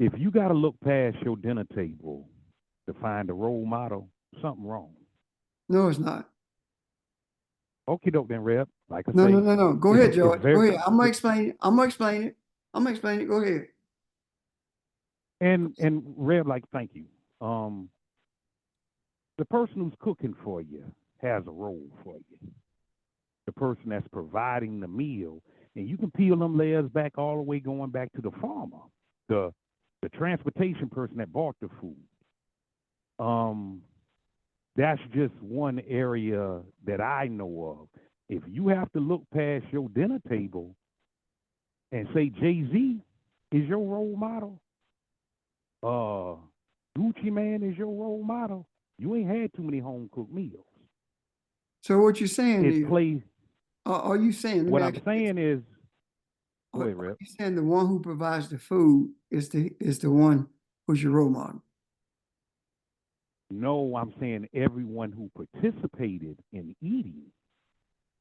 If you gotta look past your dinner table to find a role model, something wrong. No, it's not. Okay, doke then, Reb. Like I No, say, no. Go ahead, it's George. Go very- ahead. I'm gonna explain it. I'm gonna explain it. Go ahead. And Reb, like, thank you. The person who's cooking for you has a role for you. The person that's providing the meal, and you can peel them layers back all the way going back to the farmer, the transportation person that bought the food. That's just one area that I know of. If you have to look past your dinner table and say Jay-Z is your role model, Gucci Man is your role model, you ain't had too many home cooked meals. So what you're saying It is, plays. are you saying, let me What ask I'm you this, saying is, go are ahead, Rep. you saying the one who provides the food is the one who's your role model? No, I'm saying everyone who participated in eating.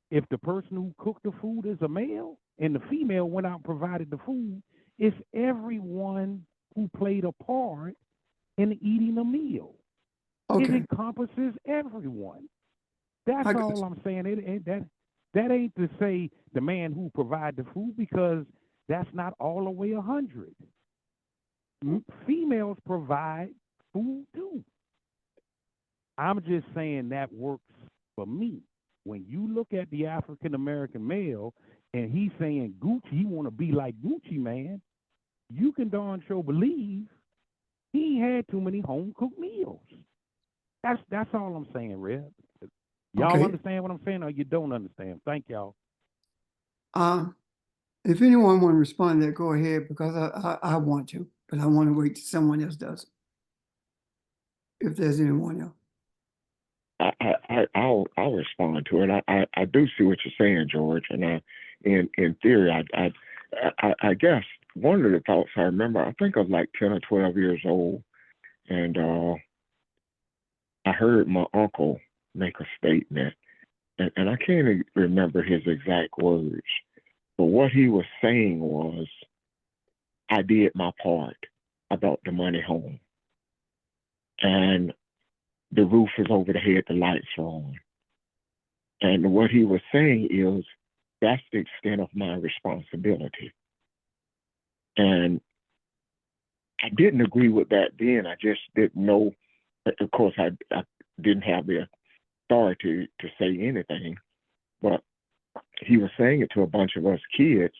If the person who cooked the food is a male and the female went out and provided the food, it's everyone who played a part in eating a meal. It Okay, encompasses everyone. That's I got all you. I'm saying. It ain't that ain't to say the man who provide the food, because that's not all the way 100. Females provide food too. I'm just saying that works for me. When you look at the African American male and he's saying Gucci, he want to be like Gucci Man, you can darn sure believe he ain't had too many home cooked meals. That's all I'm saying, Red. Y'all Okay. understand what I'm saying, or you don't understand? Thank y'all. If anyone want to respond to that, go ahead, because I want to, but I want to wait till someone else does. If there's anyone else. I'll respond to it. I do see what you're saying, George, and in theory, I guess one of the thoughts I remember, I think I was like 10 or 12 years old, and I heard my uncle make a statement, and I can't even remember his exact words, but what he was saying was, I did my part. I brought the money home, and the roof is over the head, the lights are on. And what he was saying is, that's the extent of my responsibility. And I didn't agree with that then. I just didn't know. Of course, I didn't have the authority to say anything, but he was saying it to a bunch of us kids,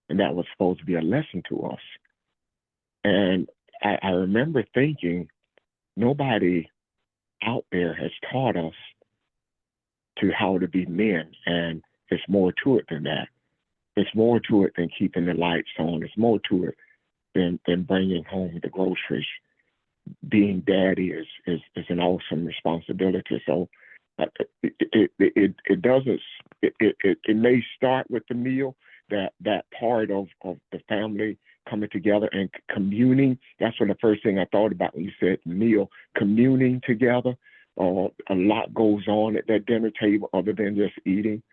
and that was supposed to be a lesson to us. And I remember thinking, nobody out there has taught us to how to be men, and it's more to it than that. It's more to it than keeping the lights on. It's more to it than bringing home the groceries. Being daddy is an awesome responsibility. So it doesn't. It may start with the meal, that part of the family coming together and communing. That's what the first thing I thought about when you said meal, communing together. A lot goes on at that dinner table other than just eating,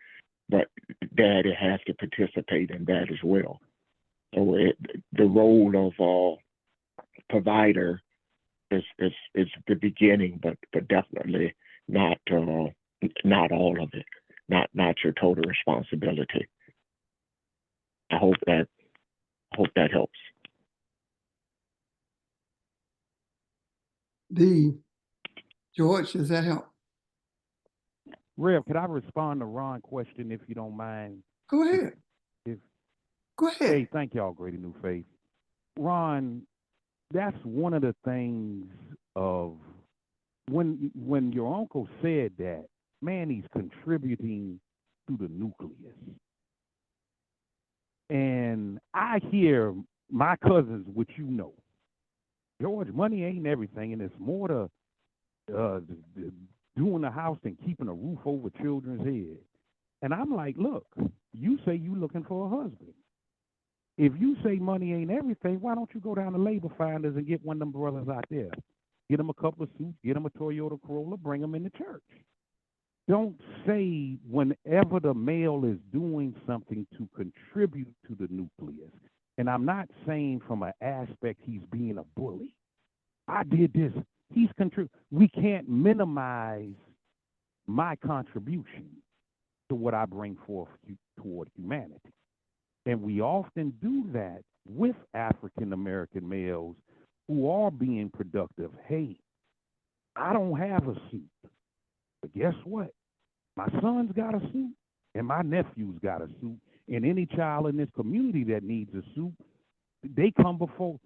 but daddy has to participate in that as well. So the role of provider is the beginning, but definitely not all of it, not your total responsibility. I hope that helps. George, does that help? Rev, could I respond to Ron's question if you don't mind? Go ahead. Go ahead. Hey, thank y'all, Great New Faith. Ron, that's one of the things of when your uncle said that, man, he's contributing to the nucleus. And I hear my cousins, which you know, George, money ain't everything, and it's more to doing the house and keeping a roof over children's heads. And I'm like, look, you say you looking for a husband. If you say money ain't everything, why don't you go down to Labor Finders and get one of them brothers out there? Get them a couple of suits, get them a Toyota Corolla, bring them into church. Don't say whenever the male is doing something to contribute to the nucleus. And I'm not saying from an aspect he's being a bully. I did this. He's contributing. We can't minimize my contribution to what I bring forth toward humanity. And we often do that with African American males who are being productive. Hey, I don't have a suit, but guess what? My son's got a suit, and my nephew's got a suit, and any child in this community that needs a suit, they come before.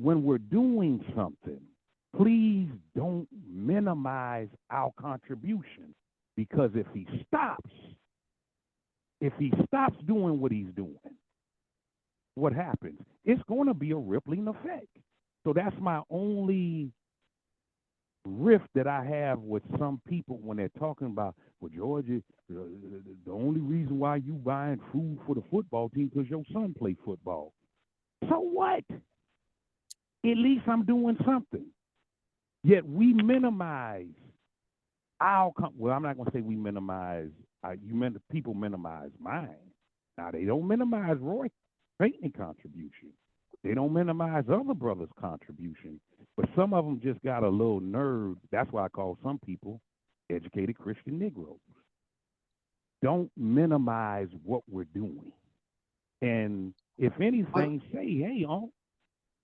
When we're doing something, please don't minimize our contribution, because if he stops doing what he's doing, what happens? It's going to be a rippling effect. So that's my only rift that I have with some people when they're talking about, well, Georgia, the only reason why you buying food for the football team because your son play football. So what? At least I'm doing something. Yet we minimize well, I'm not going to say we minimize, people minimize mine. Now, they don't minimize Roy Payton contribution. They don't minimize other brothers' contribution. But some of them just got a little nerve. That's why I call some people educated Christian Negroes. Don't minimize what we're doing. And if anything, say, hey,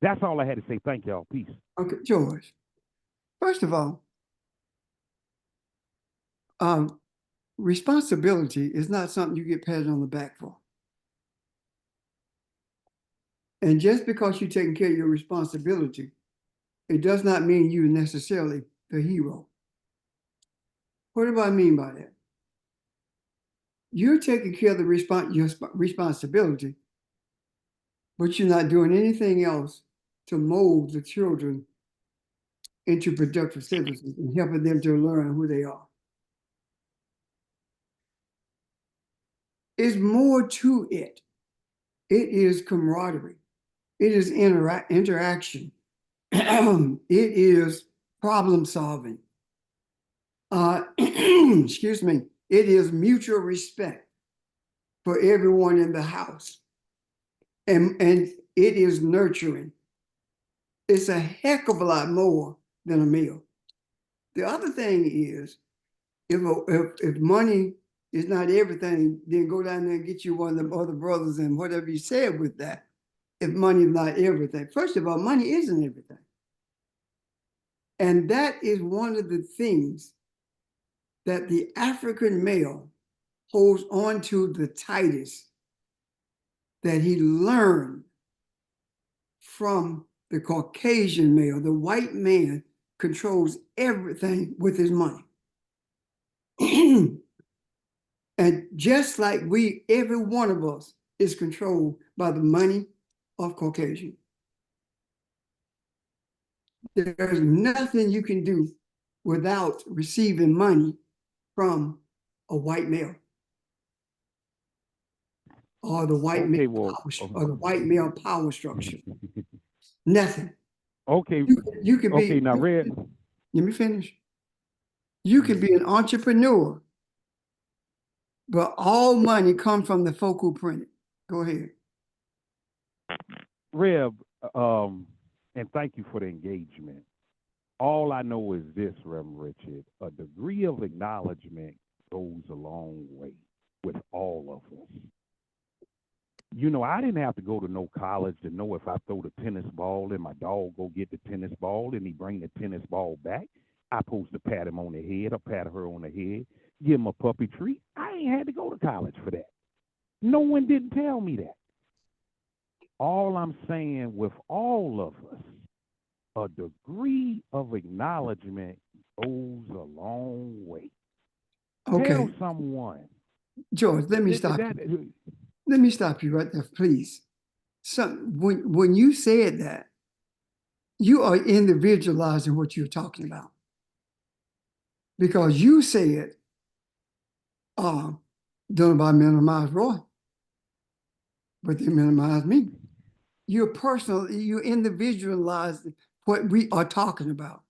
that's all I had to say. Thank y'all. Peace. Okay, George. First of all, responsibility is not something you get patted on the back for. And just because you're taking care of your responsibility, it does not mean you're necessarily the hero. What do I mean by that? You're taking care of your responsibility, but you're not doing anything else to mold the children into productive citizens and helping them to learn who they are. It's more to it. It is camaraderie. It is interaction. It is problem solving. Excuse me. It is mutual respect for everyone in the house. And it is nurturing. It's a heck of a lot more than a meal. The other thing is, if money is not everything, then go down there and get you one of the other brothers and whatever you said with that. If money is not everything. First of all, money isn't everything. And that is one of the things that the African male holds on to the tightest, that he learned from the Caucasian male. The white man controls everything with his money. And just like every one of us is controlled by the money of Caucasian. There's nothing you can do without receiving money from a white male. Or the white male power structure. Nothing. Okay. You could be. Okay, now Red. Let me finish. You could be an entrepreneur, but all money comes from the folk who print it. Go ahead. Reb, and thank you for the engagement. All I know is this, Reverend Richard, a degree of acknowledgement goes a long way with all of us. You know, I didn't have to go to no college to know if I throw the tennis ball and my dog go get the tennis ball and he bring the tennis ball back. I supposed to pat him on the head or pat her on the head, give him a puppy treat. I ain't had to go to college for that. No one didn't tell me that. All I'm saying with all of us, a degree of acknowledgement goes a long way. Okay. Tell someone. George, let me stop you. Let me stop you right there, please. So when you said that, you are individualizing what you're talking about. Because you said, don't nobody minimize Roy, but they minimize me. You individualize what we are talking about.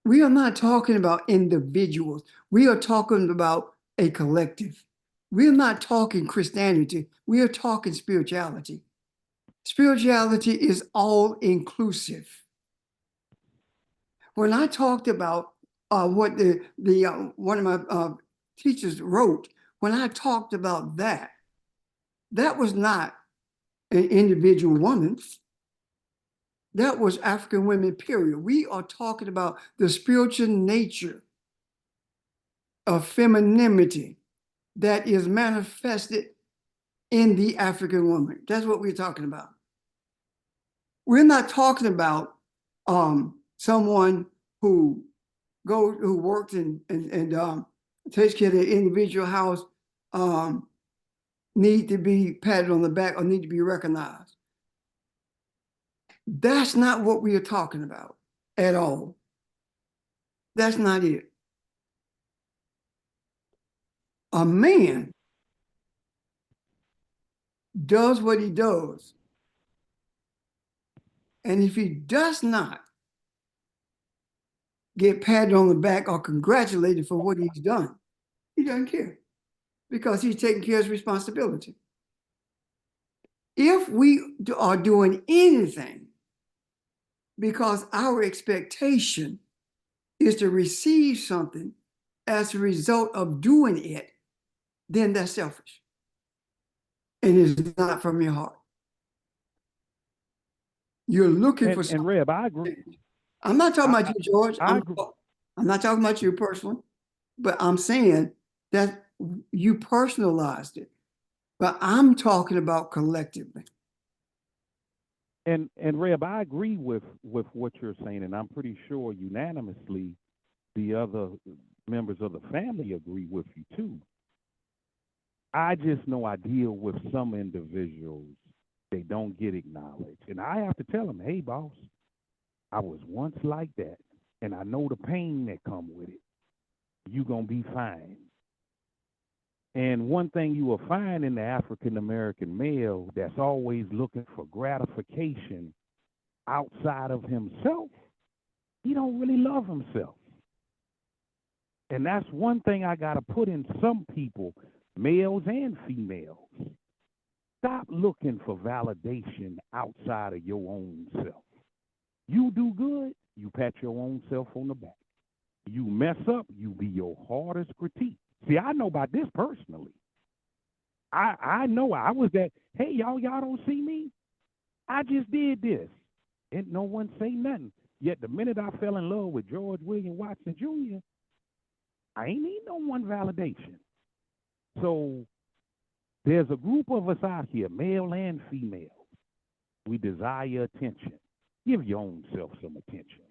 We are not talking about individuals. We are talking about a collective. We are not talking Christianity. We are talking spirituality. Spirituality is all inclusive. When I talked about what one of my teachers wrote, when I talked about that, that was not an individual woman. That was African women, period. We are talking about the spiritual nature of femininity that is manifested in the African woman. That's what we're talking about. We're not talking about someone who works and takes care of the individual house need to be patted on the back or need to be recognized. That's not what we are talking about at all. That's not it. A man does what he does. And if he does not get patted on the back or congratulated for what he's done, he doesn't care because he's taking care of his responsibility. If we are doing anything because our expectation is to receive something as a result of doing it, then that's selfish. And it's not from your heart. You're looking for something. And Reb, I agree. I'm not talking about you, George. I agree. I'm not talking about you personally, but I'm saying that you personalized it. But I'm talking about collectively. And Reb, I agree with what you're saying, and I'm pretty sure unanimously the other members of the family agree with you too. I just know I deal with some individuals, they don't get acknowledged. And I have to tell them, hey boss, I was once like that, and I know the pain that come with it. You gonna be fine. And one thing you will find in the African American male that's always looking for gratification outside of himself, he don't really love himself. And that's one thing I got to put in some people, males and females. Stop looking for validation outside of your own self. You do good, you pat your own self on the back. You mess up, you be your hardest critique. See, I know about this personally. I know I was that, hey, y'all don't see me? I just did this. And no one say nothing. Yet the minute I fell in love with George William Watson Jr., I ain't need no one validation. So there's a group of us out here, male and female. We desire attention. Give your own self some attention.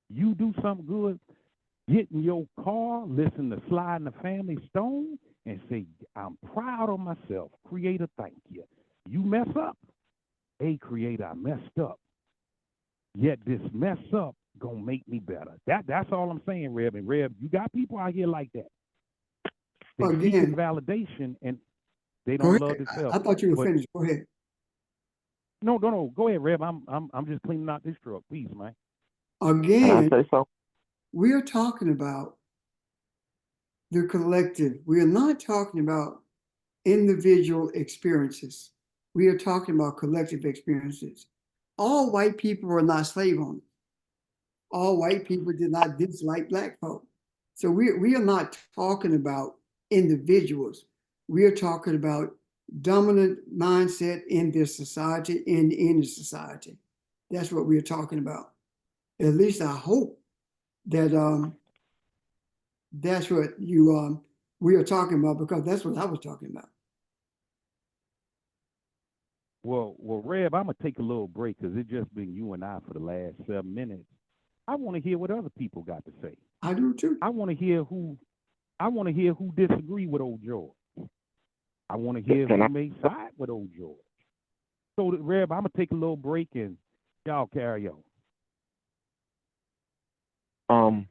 You do something good, get in your car, listen to Sly and the Family Stone, and say, I'm proud of myself. Creator, thank you. You mess up. Hey, Creator, I messed up. Yet this mess up gonna make me better. That's all I'm saying, Reb. And Reb, you got people out here like that. They seek validation and they don't love themselves. I thought you were finished. Go ahead. No. Go ahead, Reb. I'm just cleaning out this truck. Please, man. Again, Can I say something? we are talking about the collective. We are not talking about individual experiences. We are talking about collective experiences. All white people were not slave owners. All white people did not dislike black folk. So we are not talking about individuals. We are talking about dominant mindset in this society, in the society. That's what we are talking about. At least I hope that that's what we are talking about, because that's what I was talking about. Well, Reb, I'm gonna take a little break because it's just been you and I for the last 7 minutes. I want to hear what other people got to say. I do too. I want to hear who disagree with old George. I want to hear who may side with old George. So, Reb, I'm gonna take a little break and y'all carry on.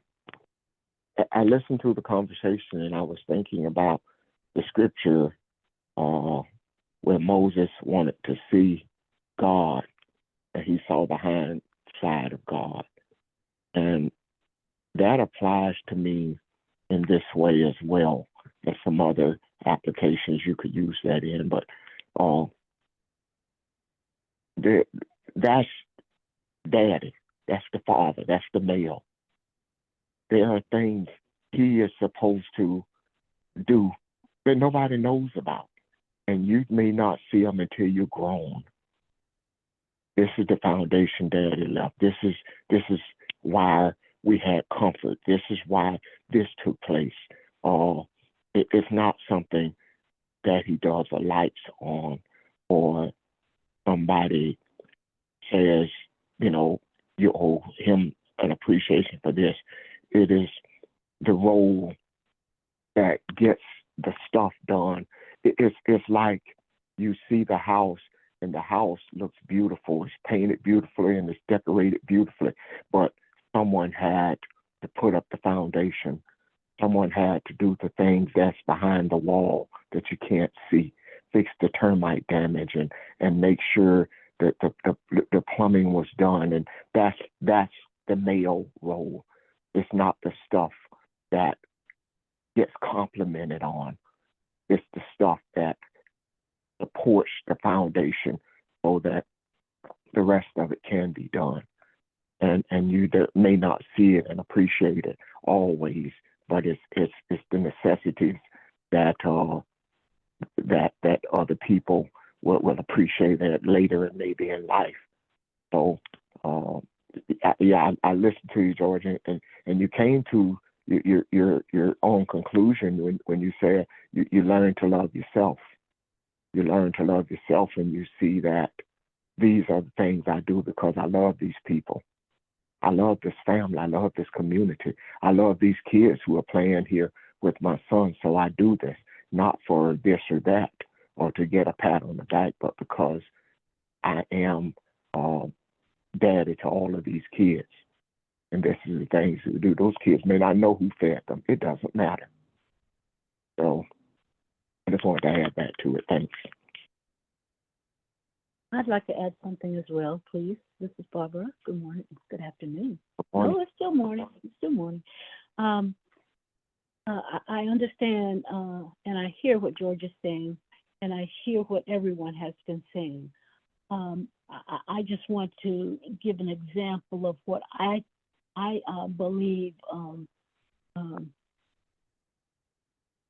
I listened to the conversation and I was thinking about the scripture where Moses wanted to see God and he saw the hind side of God. And that applies to me in this way as well. There's some other applications you could use that in, but that's daddy, that's the father, that's the male. There are things he is supposed to do that nobody knows about, and you may not see them until you're grown. This is the foundation daddy left. This is why we had comfort. This is why this took place. It's not something that he does a lights on, or somebody says, you owe him an appreciation for this. It is the role that gets the stuff done. It's like you see the house and the house looks beautiful. It's painted beautifully and it's decorated beautifully. But someone had to put up the foundation. Someone had to do the things that's behind the wall that you can't see, fix the termite damage, and make sure that the plumbing was done. And that's the male role. It's not the stuff that gets complimented on. It's the stuff that supports the foundation so that the rest of it can be done. And you may not see it and appreciate it always, but it's the necessities that that other people will appreciate it later and maybe in life. So I listened to you, George, and you came to your own conclusion when you said you learn to love yourself. You learn to love yourself, and you see that these are the things I do because I love these people. I love this family. I love this community. I love these kids who are playing here with my son. So I do this not for this or that or to get a pat on the back, but because I am daddy to all of these kids. And this is the things we do. Those kids may not know who fed them. It doesn't matter. So I just wanted to add that to it. Thanks. I'd like to add something as well, please. This is Barbara. Good morning. Good afternoon. Good morning. Oh, it's still morning. It's still morning. I understand and I hear what George is saying, and I hear what everyone has been saying. I just want to give an example of what I believe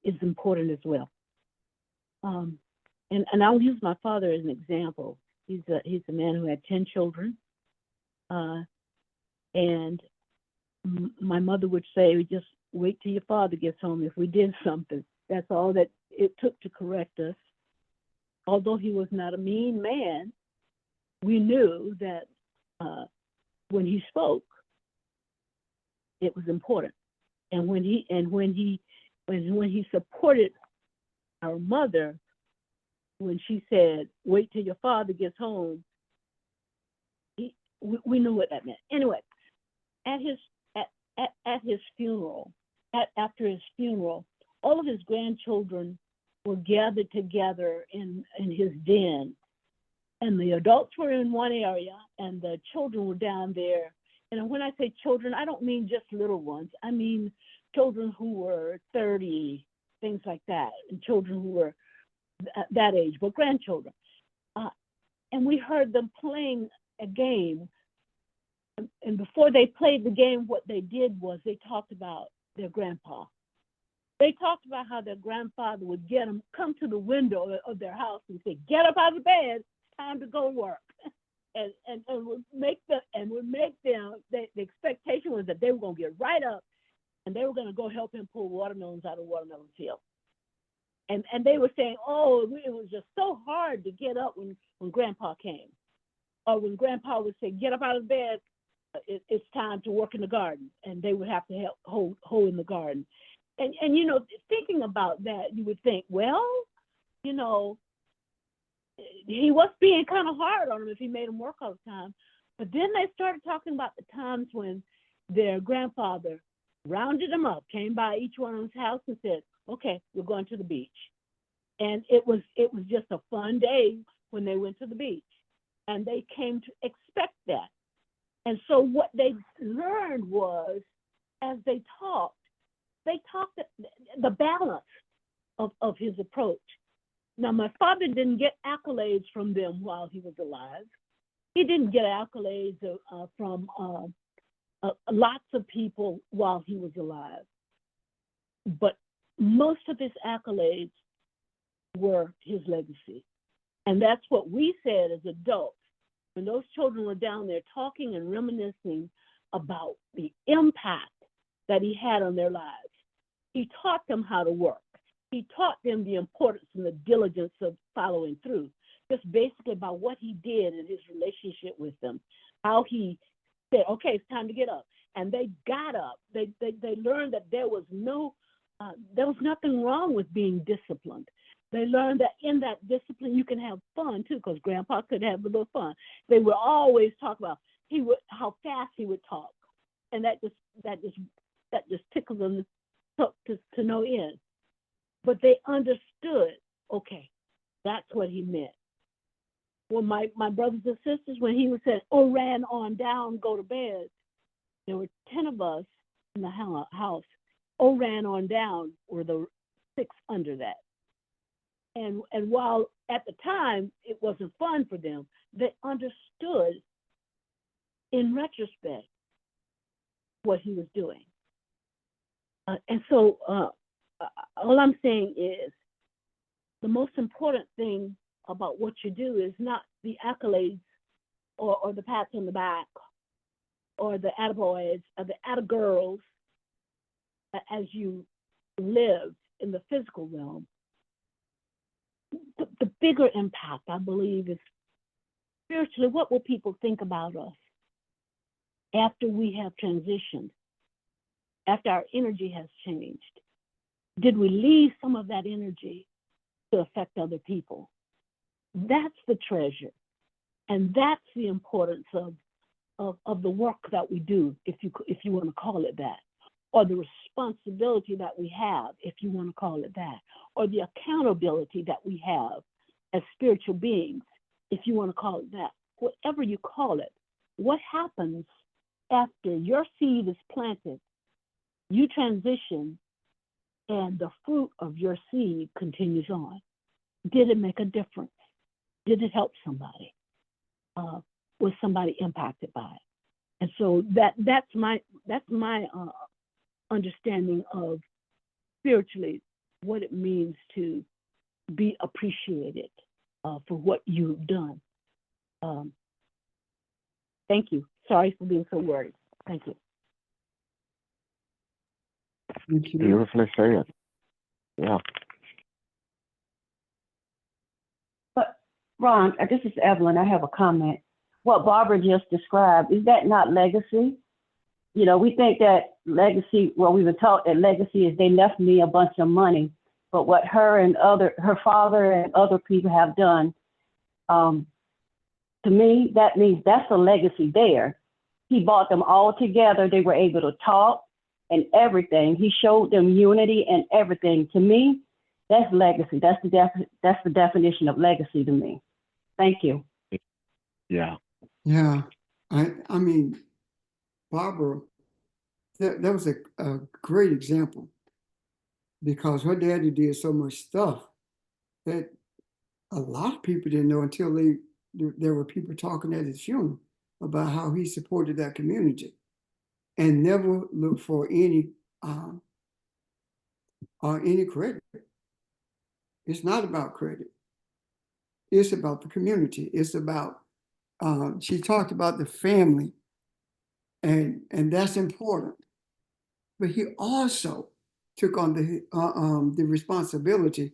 is important as well. And I'll use my father as an example. He's a man who had 10 children, and my mother would say, "Just wait till your father gets home. If we did something, that's all that it took to correct us." Although he was not a mean man, we knew that when he spoke, it was important. And when he supported our mother, when she said, "Wait till your father gets home," we knew what that meant. Anyway, at his funeral, after his funeral, all of his grandchildren were gathered together in his den, and the adults were in one area, and the children were down there. And when I say children, I don't mean just little ones. I mean children who were 30, things like that, and children who were that age, but grandchildren. And we heard them playing a game. And before they played the game, what they did was they talked about their grandpa. They talked about how their grandfather would get them, come to the window of their house and say, "Get up out of bed, time to go work." And would make them, the expectation was that they were going to get right up and they were going to go help him pull watermelons out of watermelon field. And they were saying, "Oh, it was just so hard to get up when Grandpa came." Or when Grandpa would say, "Get up out of bed, it's time to work in the garden." And they would have to help hoe in the garden. And thinking about that, you would think, well, he was being kind of hard on them if he made them work all the time. But then they started talking about the times when their grandfather rounded them up, came by each one of them's house and said, "Okay, we're going to the beach." And it was just a fun day when they went to the beach. And they came to expect that. And so what they learned was, as they talked the balance of his approach. Now, my father didn't get accolades from them while he was alive. He didn't get accolades from lots of people while he was alive. But most of his accolades were his legacy. And that's what we said as adults. When those children were down there talking and reminiscing about the impact that he had on their lives, he taught them how to work. He taught them the importance and the diligence of following through, just basically about what he did in his relationship with them, how he said, "Okay, it's time to get up." And they got up. They learned that there was nothing wrong with being disciplined. They learned that in that discipline, you can have fun too, because Grandpa could have a little fun. They would always talk about how fast he would talk, and that just tickled them to no end. But they understood, okay, that's what he meant. Well, my brothers and sisters, when he would say, "Oh, ran on down, go to bed," there were 10 of us in the house. "Oh, ran on down" were the 6 under that. And while at the time it wasn't fun for them, they understood in retrospect what he was doing. And so all I'm saying is the most important thing about what you do is not the accolades or the pats on the back or the attaboys or the attagirls as you live in the physical realm. The bigger impact, I believe, is spiritually, what will people think about us after we have transitioned, after our energy has changed? Did we leave some of that energy to affect other people? That's the treasure. And that's the importance of the work that we do, if you want to call it that, or the responsibility that we have, if you want to call it that, or the accountability that we have as spiritual beings, if you want to call it that. Whatever you call it, what happens after your seed is planted, you transition, and the fruit of your seed continues on? Did it make a difference? Did it help somebody? Was somebody impacted by it? And so that's my understanding of spiritually what it means to be appreciated for what you've done. Thank you. Sorry for being so worried. Thank you. Thank you. Beautifully said. Yeah. But Ron, this is Evelyn. I have a comment. What Barbara just described, is that not legacy? You know, we think that legacy, well, we were taught that legacy is they left me a bunch of money, but what her father and other people have done, to me, that means that's a legacy there. He brought them all together. They were able to talk and everything. He showed them unity and everything. To me, that's legacy. That's the definition of legacy to me. Thank you. Yeah. Yeah, I mean, Barbara, that was a great example, because her daddy did so much stuff that a lot of people didn't know until there were people talking at his funeral about how he supported that community and never looked for any credit. It's not about credit. It's about the community. It's about she talked about the family, and that's important. But he also took on the responsibility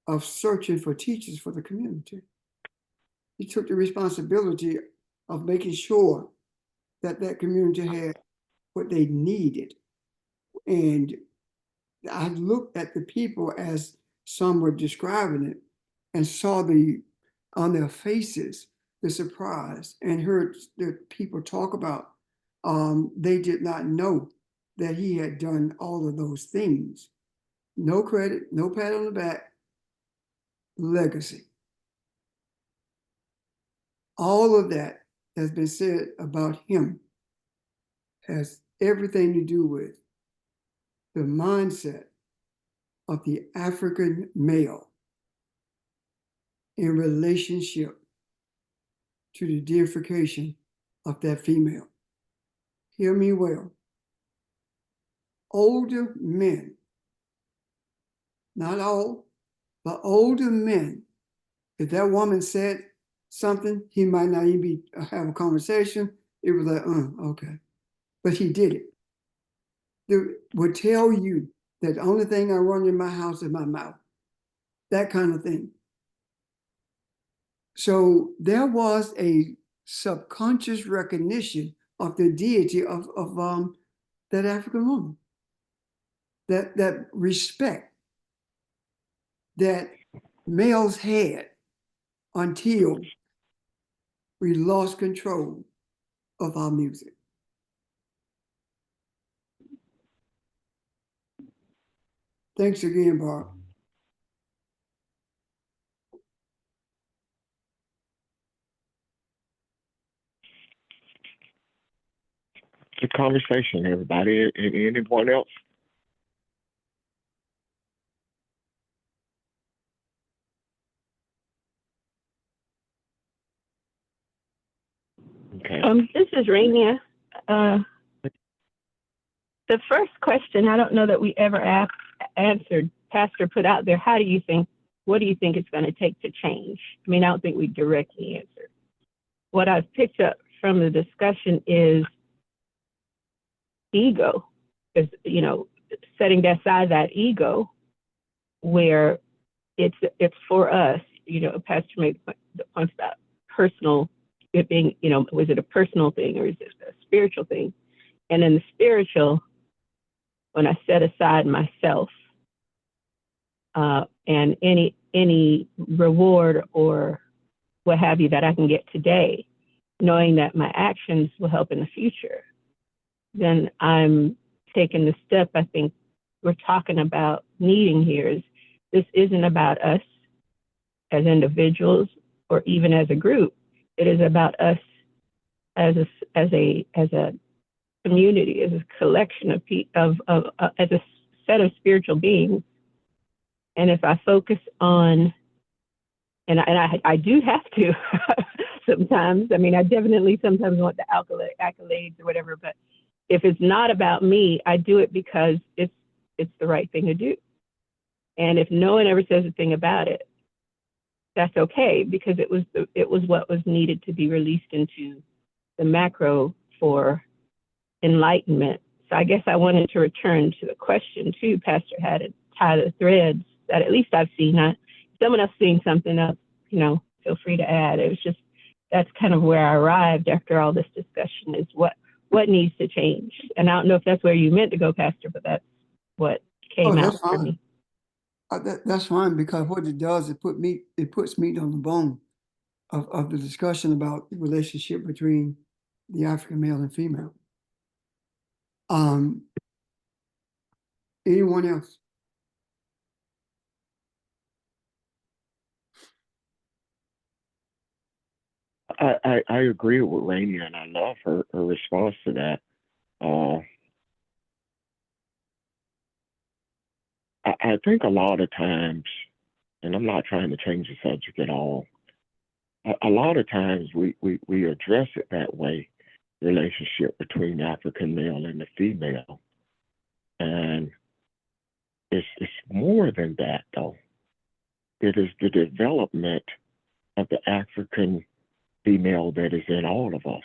of searching for teachers for the community. He took the responsibility of making sure that community had what they needed. And I looked at the people as some were describing it and saw on their faces the surprise, and heard the people talk about they did not know that he had done all of those things. No credit, no pat on the back, legacy. All of that has been said about him has everything to do with the mindset of the African male in relationship to the deification of that female. Hear me well. Older men, not all, but older men, if that woman said something, he might not even have a conversation. It was like, okay. But he did it. They would tell you that the only thing I run in my house is my mouth. That kind of thing. So there was a subconscious recognition of the deity of that African woman. That respect that males had until we lost control of our music. Thanks again, Barb. Good conversation, everybody. Anyone else? Okay. This is Rainia. The first question, I don't know that we ever answered. Pastor put out there, what do you think it's going to take to change? I mean, I don't think we directly answered. What I've picked up from the discussion is ego, is, setting aside that ego where it's for us. Pastor made the point about personal, it being, was it a personal thing or is it a spiritual thing? And in the spiritual, when I set aside myself and any reward or what have you that I can get today, knowing that my actions will help in the future, then I'm taking the step I think we're talking about needing here is this isn't about us as individuals or even as a group. It is about us as a community, as a collection of as a set of spiritual beings. And if I focus on, and I do have to sometimes, I mean, I definitely sometimes want the accolades or whatever, but if it's not about me, I do it because it's the right thing to do. And if no one ever says a thing about it, that's okay, because it was what was needed to be released into the macro for enlightenment. So I guess I wanted to return to the question too. Pastor had to tie the threads that at least I've seen. If someone else seeing something else, feel free to add. It was just, that's kind of where I arrived after all this discussion is what needs to change. And I don't know if that's where you meant to go, Pastor, but that's what came out for me. That's fine, because what it does, it puts meat on the bone of the discussion about the relationship between the African male and female. Anyone else? I agree with Rainey, and I love her response to that. I think a lot of times, and I'm not trying to change the subject at all, a lot of times we address it that way, relationship between the African male and the female. And it's more than that, though. It is the development of the African female that is in all of us.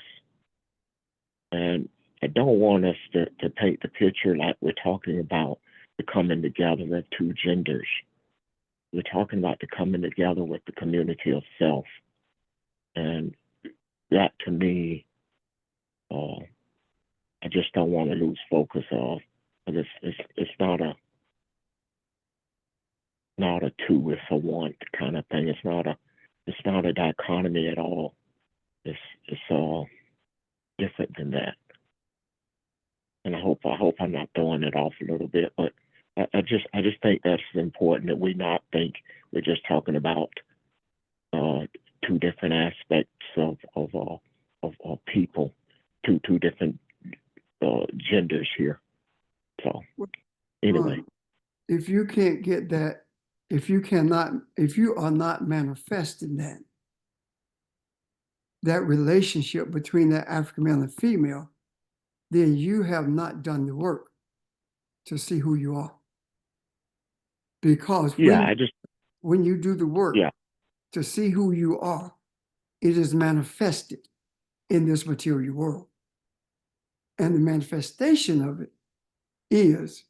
And I don't want us to paint the picture like we're talking about the coming together of two genders. We're talking about the coming together with the community of self. And that, to me, I just don't want to lose focus of. But it's not a two, it's a one kind of thing. It's not a dichotomy at all. It's all different than that. And I hope I'm not throwing it off a little bit, but I just think that's important that we not think we're just talking about two different aspects of people, two different genders here. So anyway, if you can't get that, if you are not manifesting that relationship between that African male and female, then you have not done the work to see who you are. Because when you do the work to see who you are, it is manifested in this material world. And the manifestation of it is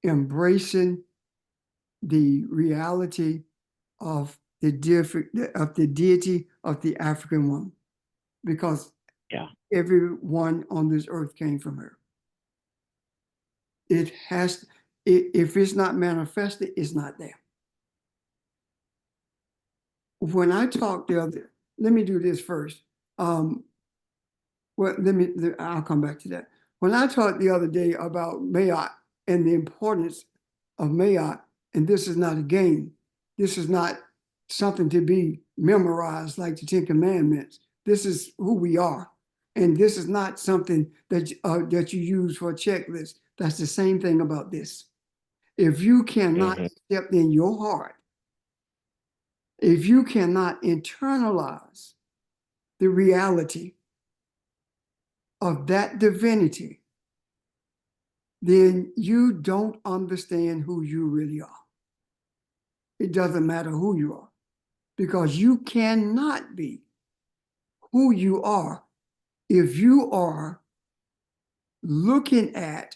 embracing the reality of the deity of the African woman, because everyone on this earth came from her. It has, if it's not manifested, it's not there. when I talked the other, let me do this first. Well, I'll come back to that. When I talked the other day about Mayat and the importance of Mayat, and this is not a game, this is not something to be memorized like the Ten Commandments. This is who we are. And this is not something that you use for a checklist. That's the same thing about this. If you cannot accept in your heart, if you cannot internalize the reality of that divinity, then you don't understand who you really are. It doesn't matter who you are, because you cannot be who you are if you are looking at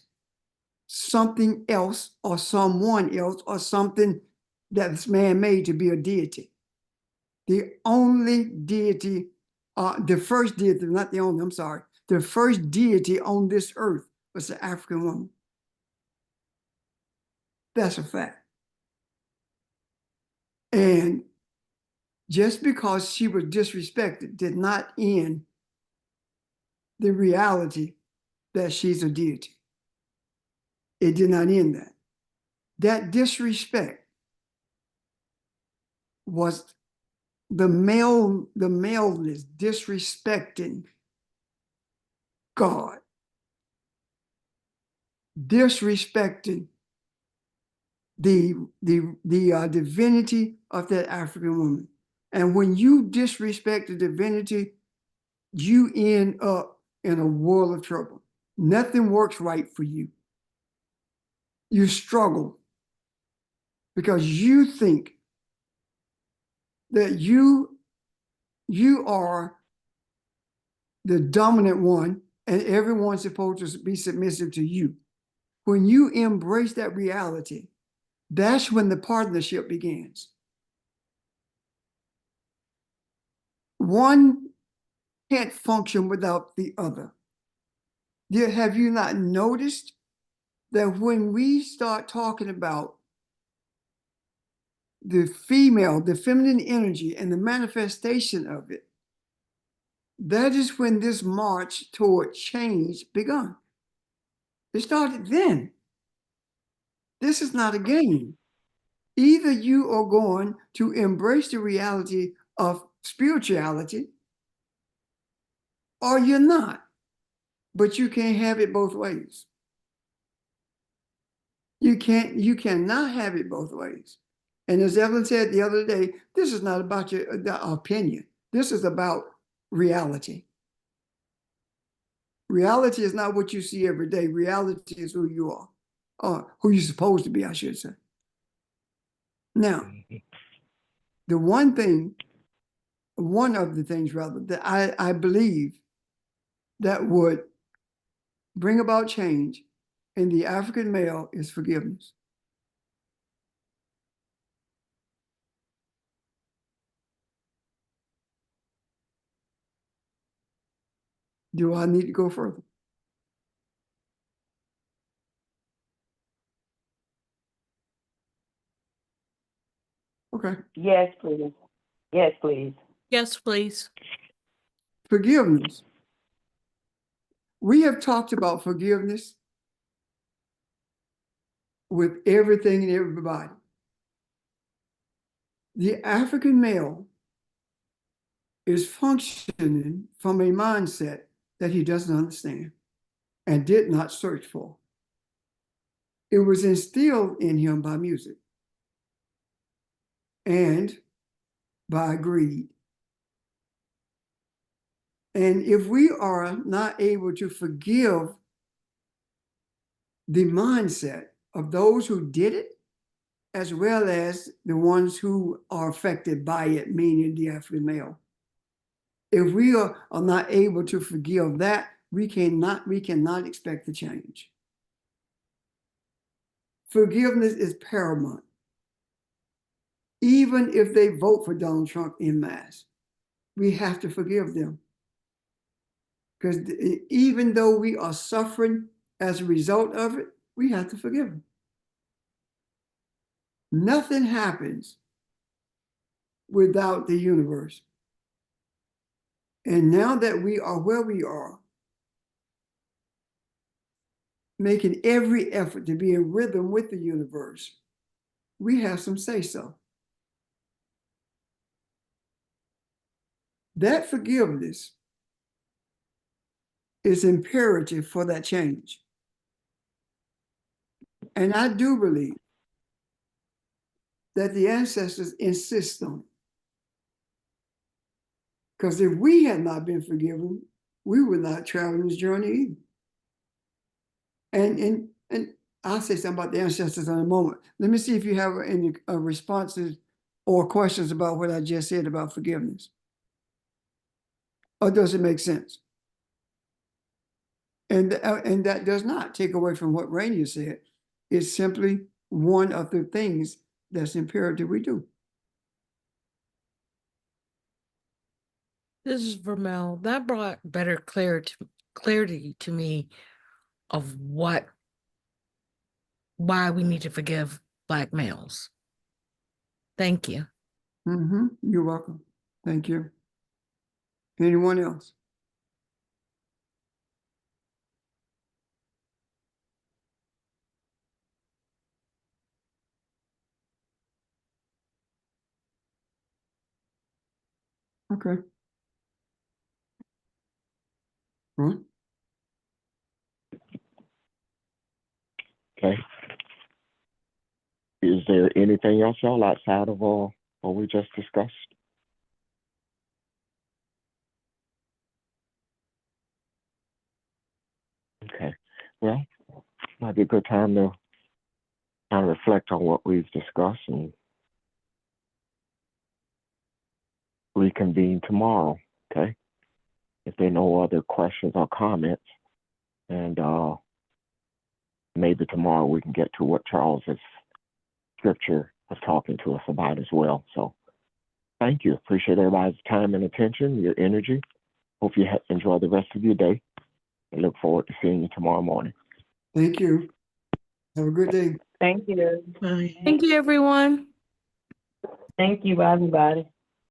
something else or someone else or something that's man-made to be a deity. The only deity, the first deity, not the only, I'm sorry, the first deity on this earth was the African woman. That's a fact. And just because she was disrespected did not end the reality that she's a deity. It did not end that. That disrespect was the maleness disrespecting God, disrespecting the divinity of that African woman. And when you disrespect the divinity, you end up in a world of trouble. Nothing works right for you. You struggle because you think that you are the dominant one and everyone's supposed to be submissive to you. When you embrace that reality, that's when the partnership begins. One can't function without the other. Have you not noticed that when we start talking about the feminine energy and the manifestation of it, that is when this march toward change begun. It started then. This is not a game. Either you are going to embrace the reality of spirituality or you're not. But you can't have it both ways. You cannot have it both ways. And as Evelyn said the other day, this is not about your opinion. This is about reality. Reality is not what you see every day. Reality is who you are, or who you're supposed to be, I should say. Now, the one of the things rather, that I believe that would bring about change in the African male is forgiveness. Do I need to go further? Okay. Yes, please. Yes, please. Yes, please. Forgiveness. We have talked about forgiveness with everything and everybody. The African male is functioning from a mindset that he doesn't understand and did not search for. It was instilled in him by music and by greed. And if we are not able to forgive the mindset of those who did it, as well as the ones who are affected by it, meaning the African male, if we are not able to forgive that, we cannot expect the change. Forgiveness is paramount. Even if they vote for Donald Trump en masse, we have to forgive them. Because even though we are suffering as a result of it, we have to forgive them. Nothing happens without the universe. And now that we are where we are, making every effort to be in rhythm with the universe, we have some say-so. That forgiveness is imperative for that change. And I do believe that the ancestors insist on it. Because if we had not been forgiven, we would not travel this journey either. And I'll say something about the ancestors in a moment. Let me see if you have any responses or questions about what I just said about forgiveness. Or does it make sense? And that does not take away from what Rainier said. It's simply one of the things that's imperative we do. This is Vermel. That brought better clarity to me of why we need to forgive Black males. Thank you. You're welcome. Thank you. Anyone else? Okay. Ron? Okay. Is there anything else, y'all, outside of what we just discussed? Okay. Well, might be a good time to kind of reflect on what we've discussed and reconvene tomorrow, okay? If there are no other questions or comments, and maybe tomorrow we can get to what Charles's scripture was talking to us about as well. So thank you. Appreciate everybody's time and attention, your energy. Hope you enjoy the rest of your day, and look forward to seeing you tomorrow morning. Thank you. Have a good day. Thank you. Bye. Thank you, everyone. Thank you, everybody.